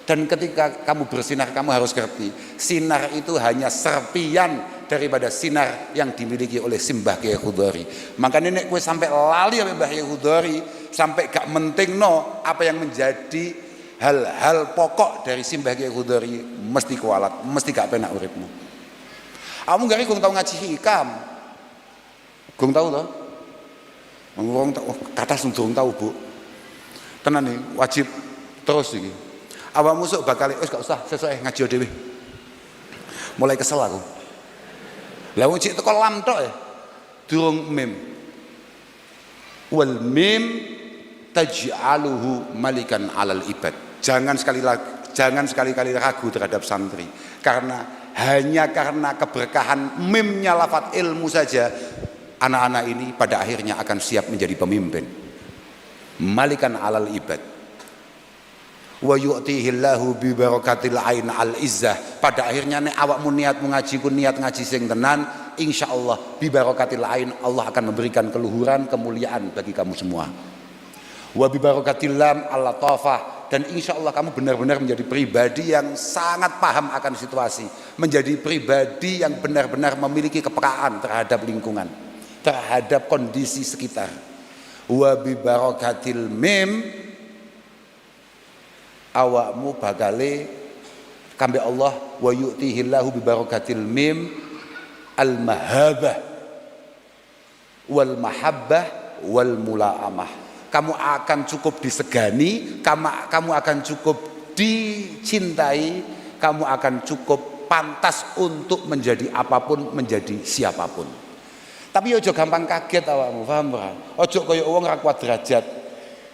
Speaker 1: Dan ketika kamu bersinar, kamu harus ngerti sinar itu hanya serpian daripada sinar yang dimiliki oleh Simbah Kiai Khudori. Makanya nek kowe sampai lali oleh Mbah Kiai Khudori, sampai gak menting no apa yang menjadi hal-hal pokok dari Simbah Kiai Khudori, mesti kualat, mesti gak penak uripmu. Kamu gak gung tau ngaji hikam, gung tau toh? Ngomong kata sung tahu bu, tenan nih wajib terus iki. Awak musuh bakal gak usah sesuai ngaji dhewe. Mulai kesel aku. Lah wong cik teko lam tok ya. Durung mim. Wal mim taj'aluhu malikan alal ibad. Jangan sekali-kali ragu terhadap santri, karena hanya karena keberkahan mimnya lafaz ilmu saja anak-anak ini pada akhirnya akan siap menjadi pemimpin. Malikan alal ibad. wa yu'tihillahu bi barakatil ain al izzah. Pada akhirnya nek awakmu niatmu ngaji ku niat ngaji sing tenan, insyaallah bi barakatil ain Allah akan memberikan keluhuran kemuliaan bagi kamu semua. Wa bi barakatil lam al latafah, dan insyaallah kamu benar-benar menjadi pribadi yang sangat paham akan situasi, menjadi pribadi yang benar-benar memiliki kepekaan terhadap lingkungan, terhadap kondisi sekitar. Wa bi barakatil mim, awakmu bakale kambe Allah wa yu'tihillahu bi barakatil mim al mahabah wal mahabbah wal mulaamah. Kamu akan cukup disegani, kamu akan cukup dicintai, kamu akan cukup pantas untuk menjadi apapun, menjadi siapapun. Tapi ojo gampang kaget awakmu, paham ora? Ojo kaya wong ra kuat derajat.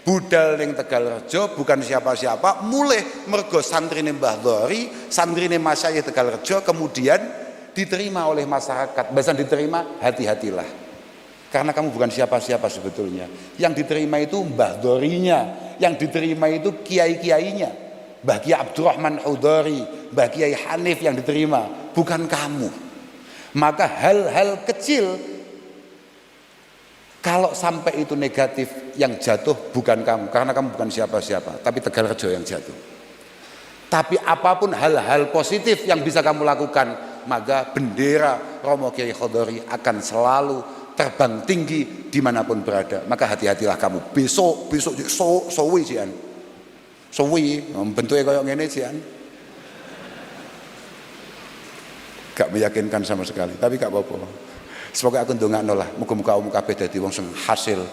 Speaker 1: Budal ning Tegalrejo bukan siapa-siapa, mulih mergo santrine Mbah Dhori, santrine Masyayikh Tegalrejo, kemudian diterima oleh masyarakat. Bahasa diterima, hati-hatilah. Karena kamu bukan siapa-siapa sebetulnya. Yang diterima itu Mbah Dhorinya, yang diterima itu kiai-kiainya. Mbah Kiai Abdurrahman Hudhari, Mbah Kiai Hanif yang diterima, bukan kamu. Maka hal-hal kecil kalau sampai itu negatif, yang jatuh bukan kamu, karena kamu bukan siapa-siapa, tapi Tegalrejo yang jatuh. Tapi apapun hal-hal positif yang bisa kamu lakukan, maka bendera Romo Kiai Khodori akan selalu terbang tinggi dimanapun berada. Maka hati-hatilah kamu. Besok sowi jian, sowi bentuknya kayak ngene jian, gak meyakinkan sama sekali. Tapi gak apa-apa. Semoga aku ndongakno lah. Muga-muga om kabeh dadi wong sing hasil.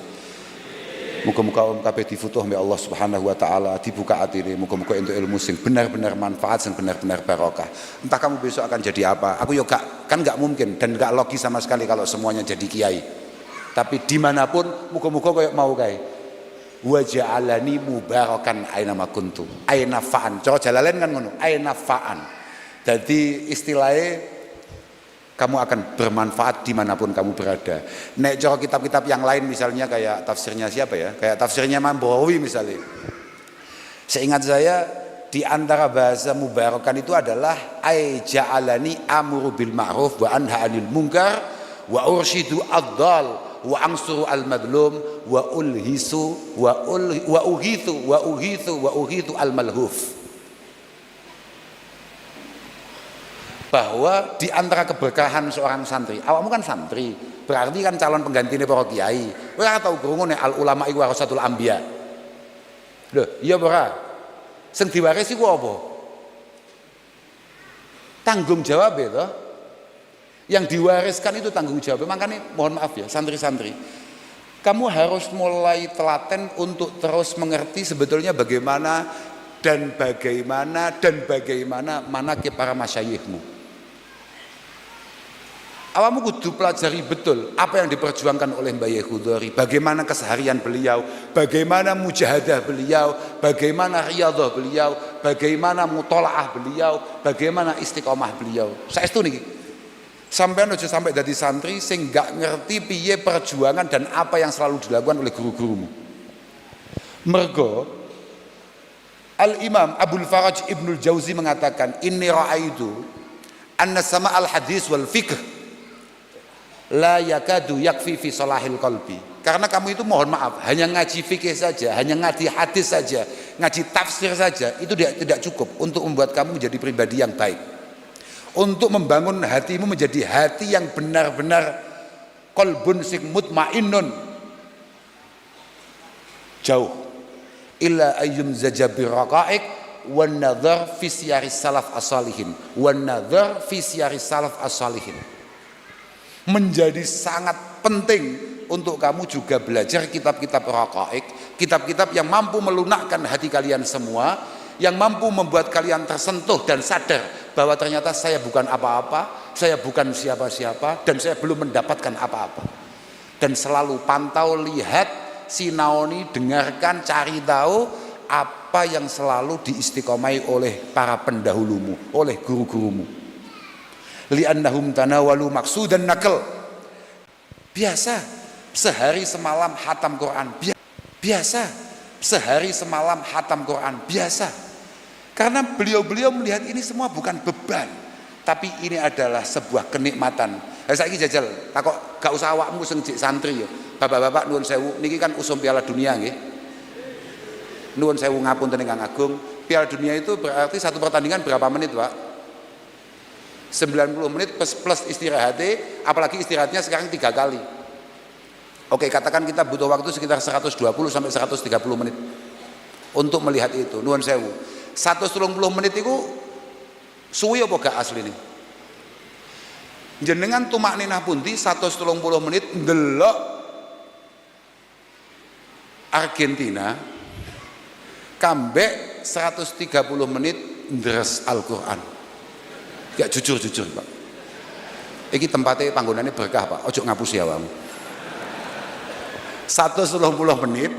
Speaker 1: Muga-muga om kabeh difutuh oleh Allah Subhanahu wa taala, dibuka atine. Muga-muga entuk ilmu sing benar-benar manfaat, sing benar-benar barokah. Entah kamu besok akan jadi apa. Aku yo gak mungkin dan gak logis sama sekali kalau semuanya jadi kiai. Tapi dimanapun muga-muga koyo mau kae. Wa ja'alani mubarakan aina ma kuntu. Aina fa'an. Cara Jalalain kan ngono, aina fa'an. Jadi istilahnya kamu akan bermanfaat dimanapun kamu berada. Nek cara kitab-kitab yang lain misalnya kayak tafsirnya siapa ya? Kayak tafsirnya Imam Bawawi misalnya. Seingat saya di antara bahasa mubarakan itu adalah ai ja'alani amuru bil ma'ruf wa anha 'anil munkar wa urshidu ad-dhal wa ansuru al-madlum wa ulhisu wa uhithu al-malhuf. Bahwa di antara keberkahan seorang santri, awakmu kan santri, berarti kan calon penggantinya para kiai. Kowe ora tau krungu nek al ulama iku warasatul anbiya. Lho, iya ora? Sing diwarisi ku apa? Tanggung jawab itu. Yang diwariskan itu tanggung jawab. Makanya mohon maaf ya santri-santri, kamu harus mulai telaten untuk terus mengerti sebetulnya bagaimana manaqib para masyayikhmu. Awakmu kudu pelajari betul apa yang diperjuangkan oleh Mbah Yai Khodori, bagaimana keseharian beliau, bagaimana mujahadah beliau, bagaimana riyadhah beliau, bagaimana mutolaah beliau, bagaimana istiqomah beliau. Saestu niki. Sampeyan aja sampai dadi santri sing gak ngerti piye perjuangan dan apa yang selalu dilakukan oleh guru-gurumu. Mergo Al-Imam Abul Faraj Ibnul Jauzi mengatakan, inni ra'aitu anna sama al-hadis wal fikr la yakadu yakfi fi salahil qalbi. Karena kamu itu mohon maaf hanya ngaji fikih saja, hanya ngaji hadis saja, ngaji tafsir saja, itu tidak cukup untuk membuat kamu menjadi pribadi yang baik, untuk membangun hatimu menjadi hati yang benar-benar qalbun sing mutmainnun. Jauh illa ayyum zajabir raqaiq wan nadhar fi siyaris salaf as-salihin wan nadhar fi siyaris salaf as-salihin. Menjadi sangat penting untuk kamu juga belajar kitab-kitab raqaiq, kitab-kitab yang mampu melunakkan hati kalian semua, yang mampu membuat kalian tersentuh dan sadar bahwa ternyata saya bukan apa-apa, saya bukan siapa-siapa, dan saya belum mendapatkan apa-apa. Dan selalu pantau, lihat, sinaoni, dengarkan, cari tahu apa yang selalu diistiqomai oleh para pendahulumu, oleh guru-gurumu. Li'annahum tanawalu maksudan nakal. Biasa sehari semalam hatam Quran, biasa sehari semalam hatam Quran, biasa Karena beliau-beliau melihat ini semua bukan beban, tapi ini adalah sebuah kenikmatan. Saiki jajal, takok gak usah awakmu sing jek santri ya. Bapak-bapak nuwun sewu, niki kan usum Piala Dunia nggih. Nuwun sewu ngapunten ingkang agung. Piala Dunia itu berarti satu pertandingan berapa menit, Pak? 90 menit plus istirahatnya, apalagi istirahatnya sekarang 3 kali. Oke, katakan kita butuh waktu sekitar 120 sampai 130 menit untuk melihat itu. Nuwun sewu. 130 menit itu suwi apa gak asli nih? Jenengan tumak ninah pundi 130 menit ndelok Argentina kambek 130 menit ndres Al-Quran. Gak jujur Pak. Iki tempatnya panggonannya berkah Pak. Ojo ngapusi awam. 130 menit.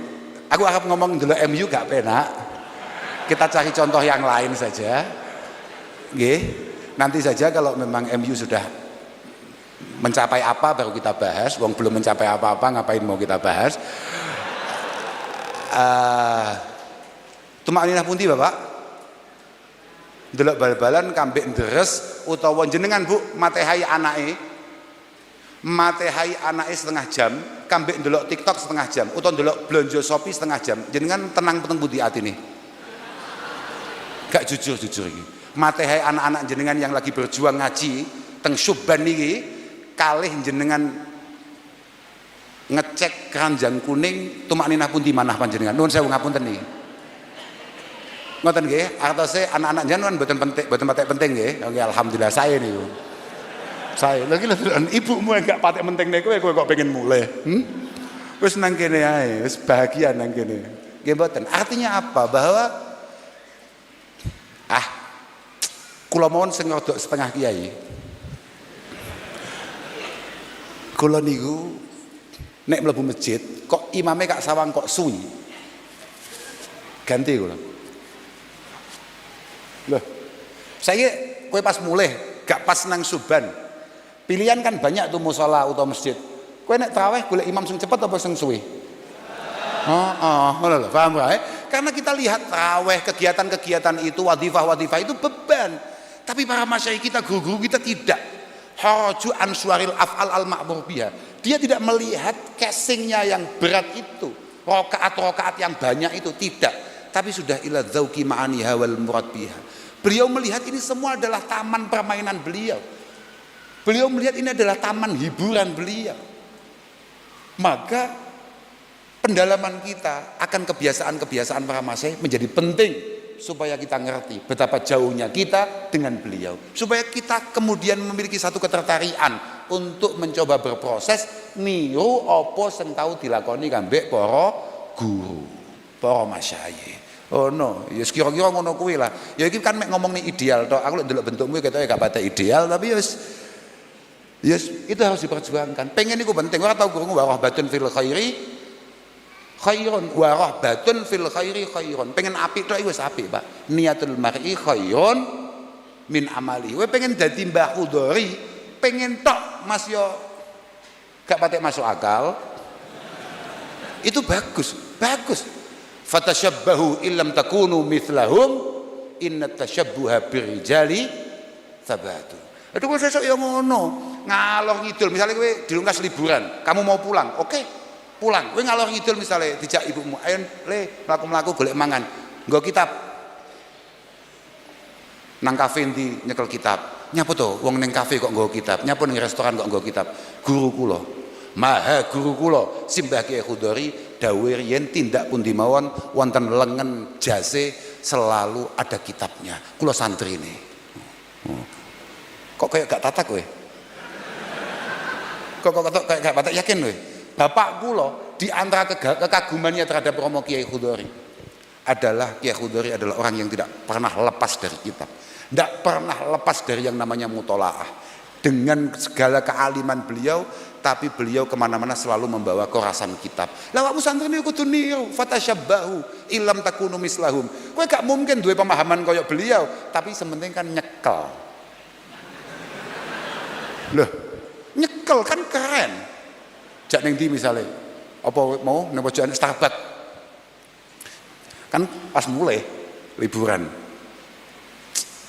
Speaker 1: Aku akan ngomong ndelok MU gak penak. Kita cari contoh yang lain saja. Nggih. Nanti saja kalau memang MU sudah mencapai apa baru kita bahas. Wong belum mencapai apa-apa ngapain mau kita bahas. Tumak ninah pundi Bapak? Delok bal-balan kambek deres utawa jenengan Bu matehai anake. Matehai anake setengah jam, kambek ndelok TikTok setengah jam utawa ndelok blonjo Shopee setengah jam. Jenengan tenang peteng budi atine. Gak jujur iki. Matehai anak-anak jenengan yang lagi berjuang ngaji teng Syuban niki kalih jenengan ngecek keranjang kuning tumak ninah pundi manah panjenengan. Nuwun sewu ngapunten niki. Ngoten nggih, artose anak-anak jenengan mboten penting nggih. Oke, alhamdulillah saya niku. Saya lagi lho ibumu enggak patek penting niku kowe kok pengen mulai. Wis nang kene ae, wis bahagia nang kene. Nggih mboten. Artinya apa? Bahwa kula mawon sing rodok setengah kiai. Kula niku nek mlebu masjid kok imame kak sawang kok suwi. Ganti kula. Loh. Saya kowe pas mulai gak pas nang Suban. Pilihan kan banyak tuh musala utawa masjid. Kowe nek tarawih golek imam sing cepet apa sing suwi? Ngono lho, paham ya? Karena kita lihat tarawih kegiatan-kegiatan itu wadifah itu beban. Tapi para masyayikh kita, guru-guru kita tidak. Haraju answaril af'al al-ma'mur biha. Dia tidak melihat casingnya yang berat itu, rokaat yang banyak itu tidak. Tapi sudah ila dzauqi ma'aniha wal murad biha. Beliau melihat ini semua adalah taman permainan beliau. Beliau melihat ini adalah taman hiburan beliau. Maka pendalaman kita akan kebiasaan-kebiasaan para masyayikh menjadi penting supaya kita ngerti betapa jauhnya kita dengan beliau, supaya kita kemudian memiliki satu ketertarikan untuk mencoba berproses niru apa sing tau dilakoni kambek para guru, para masyayikh. Oh no, ya kira-kira ngono kuwi lah. Ya iki kan mek ngomong nih ideal tok. Aku lek ndelok bentukmu ketoke gak pada ideal, tapi ya itu harus diperjuangkan. Pengen iku penting. Ora tau guru warah batun fil khairi khairun wa rahbatun fil khairi khairun. Pengen apik tok wis apik, Pak. Niatul mar'i khairun min amali. Kowe pengen dadi Mbah Khudori, pengen tok Mas yo gak patek masuk akal. Itu bagus. Fatashabbahu illam takunu mithlahum innat tashabbuha birrijali tsabatu. Itu kok sesuk yo ngono. Ngalor ngidul misalnya kowe dilungkas liburan, kamu mau pulang. Oke. Pulang, kowe ngalor ngidul misalnya dijak ibumu, ayo le mlaku-mlaku golek mangan, nggo kitab. Nang kafe ndi nyekel kitab. Nyapa to wong ning kafe kok nggo kitab, nyapa ning restoran kok nggo kitab. Guru kula, maha guru kula Simbah Kyai Khudori dawuh yen tindak pundi mawon wonten lengen jase selalu ada kitabnya. Kula santrine. Kok kayak gak tatak kowe? Kok kayak gak patek yakin kowe? Bapak kula di antara kekagumannya terhadap Romo Kyai Khudori adalah Kyai Khudori adalah orang yang tidak pernah lepas dari kitab, tidak pernah lepas dari yang namanya mutolaah. Dengan segala kealiman beliau, tapi beliau kemana-mana selalu membawa korasan kitab. Lah awakmu santri niku kudu niru fatashabbahu illam takunu mislahum. Kowe gak mungkin duwe pemahaman kaya beliau, tapi sementing kan nyekel. Loh, nyekel kan keren. Jak ning ndi misale apa mau nang pojokan Starbucks kan pas mulai liburan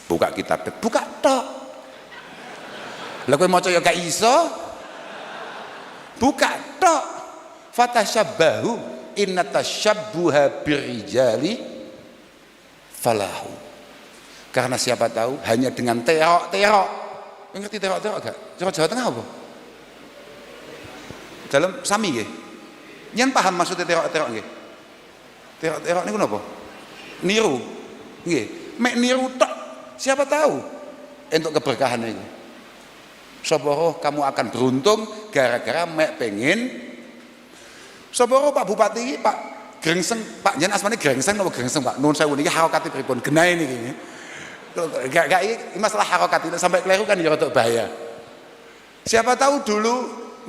Speaker 1: Buka kitab, buka tok. Lah kowe maca ya gak iso. Buka tok. Fatashabbahu inna tashabbuha birrijali falahu. Karena siapa tahu hanya dengan terok. Ngerti terok gak? Jawa Tengah apa? Dalam sami nggih. Yen paham maksudnya terok nggih. Terok niku napa? Niru. Nggih, mek niru tok. Siapa tahu entuk keberkahan niku. Sapa roh kamu akan beruntung gara-gara mek pengen. Sapa roh Pak Bupati iki Pak Grengseng, Pak jen asmane Grengseng napa Grengseng Pak? Nuwun sewu niki harokate pripun? Genahe niki. Gak iki masalah harokat itu sampai keliru kan ya rada bahaya. Siapa tahu dulu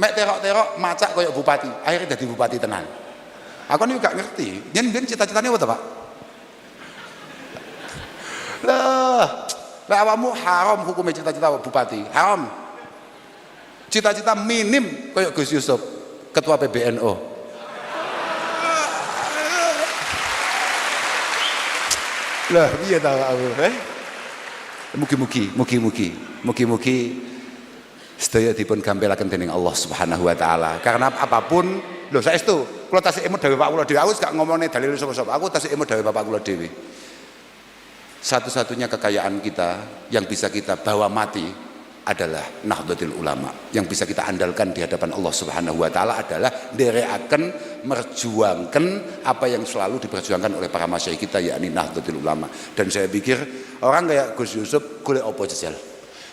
Speaker 1: mek terok-terok macak koyo bupati, akhirnya jadi bupati tenan. Aku nih gak ngerti. Yen cita-citanya apa Pak? Lah awakmu haram hukumnya cita-cita bupati. Haram. Cita-cita minim koyo Gus Yusuf, ketua PBNU. Lah piye ta aku, Mugi-mugi sedaya dipun gampelaken dening Allah Subhanahu wa taala. Karena apapun, lho saestu kula tasih ilmu dawuh Pak kula dhewe. Aku gak ngomongne dalil sapa-sapa. Aku tasih ilmu dawuh Bapak kula dhewe. Satu-satunya kekayaan kita yang bisa kita bawa mati adalah Nahdlatul Ulama. Yang bisa kita andalkan di hadapan Allah Subhanahu wa taala adalah nderekaken merjuangkan apa yang selalu diperjuangkan oleh para masyayikh kita, yakni Nahdlatul Ulama. Dan saya pikir orang kayak Gus Yusuf golek apa jajal.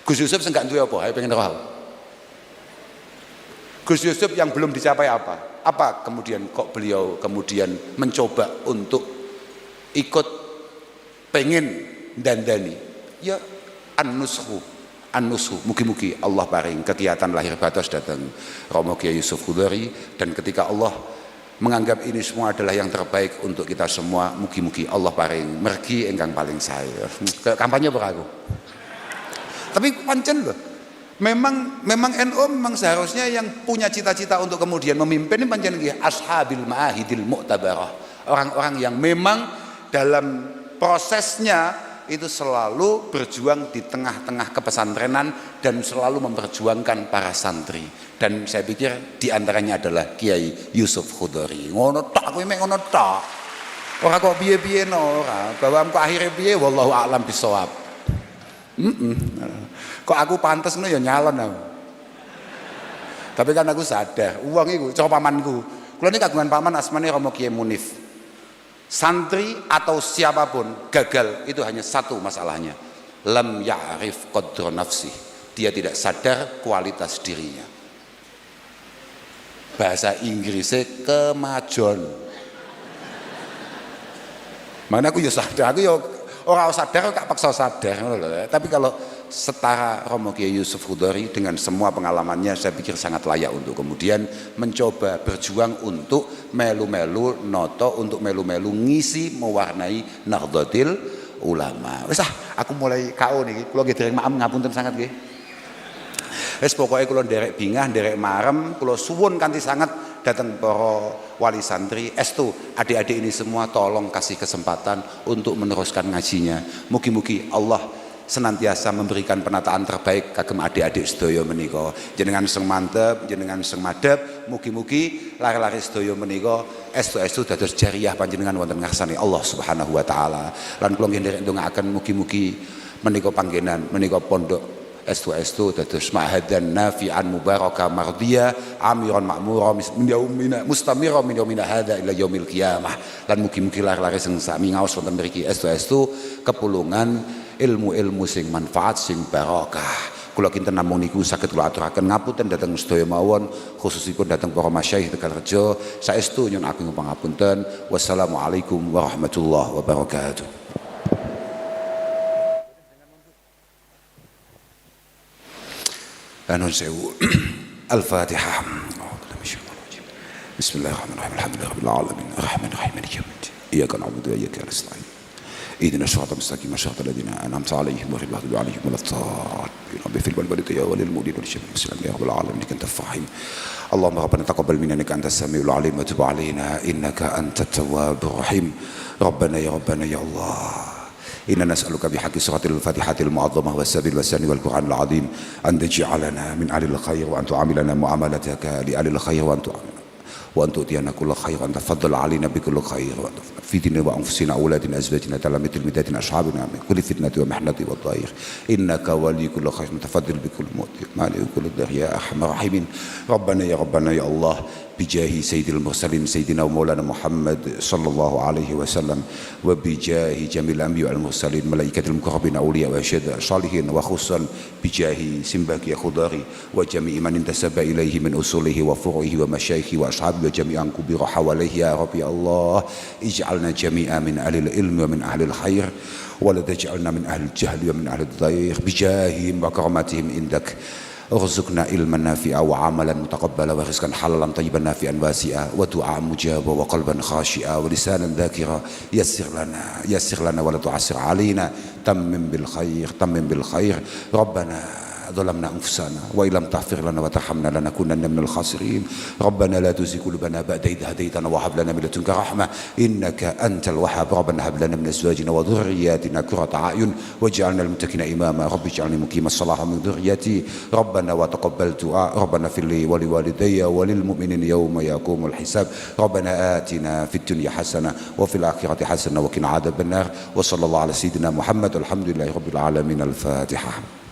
Speaker 1: Gus Yusuf sing gak duwe apa, ayo pengen roh. Gus Yusuf yang belum dicapai apa? Apa kemudian kok beliau kemudian mencoba untuk ikut pengen dandani? Ya an-nushu. Mugi-mugi Allah paring kegiatan lahir batos datang Romo Kiai Yusuf Hudori, dan ketika Allah menganggap ini semua adalah yang terbaik untuk kita semua, mugi-mugi Allah paring mergi engkang paling saya. Kampanye beraku. Tapi pancen loh. Memang NU memang seharusnya yang punya cita-cita untuk kemudian memimpin ini pancen nggih ashabil ma'ahidil mu'tabarah. Orang-orang yang memang dalam prosesnya itu selalu berjuang di tengah-tengah kepesantrenan dan selalu memperjuangkan para santri. Dan saya pikir diantaranya adalah Kiai Yusuf Hudori. Ngono tok, aku mek ngono tok. Ora kok piye-piye no ora. Bahwa kok akhirnya piye wallahu a'lam bisawab. Kok aku pantes ngono ya nyalon aku. Tapi kan aku sadar, uang iku cara pamanku. Kula niki kagungan paman asmane Romo Kiai Munif. Santri atau siapapun gagal itu hanya satu masalahnya, lam ya'rif qadra nafsi. Dia tidak sadar kualitas dirinya. Bahasa Inggrisnya kemajon. Mana aku ya sadar, aku ya orang sadar gak paksa sadar. Tapi kalau setara Romo Kiai Yusuf Hudori dengan semua pengalamannya, saya pikir sangat layak untuk kemudian mencoba berjuang untuk melu-melu noto, untuk melu-melu ngisi mewarnai Nahdlatul Ulama. Wis aku mulai KO nih, kula nggih dereng maaf ngapunten sangat nggih. Wis pokoke kula nderek bingah, nderek marem, kula suwun kanthi sangat datang para wali santri, estu adik-adik ini semua tolong kasih kesempatan untuk meneruskan ngajinya. Mugi-mugi Allah senantiasa memberikan penataan terbaik kagem adik-adik sedaya menika. Jenengan sing mantep, jenengan sing madhep, mugi-mugi lare-lare sedaya menika estu-estu dados jariyah panjenengan wonten ngarsane Allah Subhanahu wa taala. Lan kula nggih nderek ndongaaken mugi-mugi menika panggenan, menika pondok estu-estu dados ma'hadan nafi'an mubaraka mardiyah amiran ma'mura mustamira min yaumina hadza ila yaumil qiyamah. Lan mugi-mugi lare-lare sing sami ngaos wonten mriki estu-estu kepulungan ilmu-ilmu sing manfaat sing barokah. Kula kinten namung niku saged kula aturaken ngapunten dhateng sedaya mawon, khususipun dhateng para masyayikh Tegalrejo. Saestu nyuwun ageng pangapunten. Wassalamualaikum warahmatullahi wabarakatuh. Anun sewu. Al-Fatihah. Bismillahirrahmanirrahim. Alhamdulillahirabbil alamin. Arrahmanirrahim. Maliki yaumiddin. Iyyaka na'budu wa iyyaka nasta'in. اهدنا الصراط المستقيم صراط الذين انعمت عليهم غير المغضوب عليهم ولا الضالين رب اغفر والوالدي وللمؤمنين والشهداء والمسلمين يا رب العالمين انك انت الرحيم اللهم ربنا تقبل منا انك انت السميع العليم وتب علينا انك انت التواب الرحيم ربنا يا الله إنا نسألك بحق سورة الفاتحة المعظمة والسبيل والسن والقرآن العظيم أن تجعلنا من أهل الخير وأن تعاملنا معاملتك لأهل الخير وأن تؤتينا كل خير وأن تفضل علينا بكل خير في ديننا وأنفسنا أولادنا أزواجنا تلاميذ تلميذاتنا أصحابنا من كل فتنة ومحنة والضير إنك ولي كل خير متفضل بكل مؤتي مالك كل الدهر يا أرحم الراحمين. ربنا يا الله بجاه سيد المرسلين سيدنا ومولانا محمد صلى الله عليه وسلم وبجاه جميع الأنبياء والمرسلين ملائكة المقربين أولياء وأشهداء الصالحين وخصوصا بجاه سمباك يا خضاري وجميع من انتسب إليه من أصوله وفروعه ومشايخه وأصحابه وجميع كبر حواليه يا رب يا الله. اجعلنا جميعا من أهل العلم ومن أهل الخير ولا تجعلنا من أهل الجهل ومن أهل الضيق بجاههم وكرامتهم عندك. ارزقنا علما نافعا وعملا متقبلا ورزقا حلالا طيبا نافعا واسعا ودعاء مجابا وقلبا خاشعا ولسانا ذاكرا. يسر لنا ولا تعسر علينا. تمم بالخير. ربنا ظلمنا أنفسنا وإن لم تغفر لنا وترحمنا لنكونن من الخاسرين. ربنا لا تزغ قلوبنا بعد إذ هديتنا وهب لنا من لدنك رحمة إنك أنت الوهاب. ربنا هب لنا من أزواجنا وذرياتنا قرة أعين واجعلنا للمتقين إماما. رب اجعلني مقيم الصلاة ومن ذريتي. ربنا وتقبل دعاء. ربنا اغفر لي ولوالدي وللمؤمنين يوم يقوم الحساب. ربنا آتنا في الدنيا حسنة وفي الآخرة حسنة وقنا عذاب النار. وصلى الله على سيدنا محمد والحمد لله رب العالمين. الفاتحة.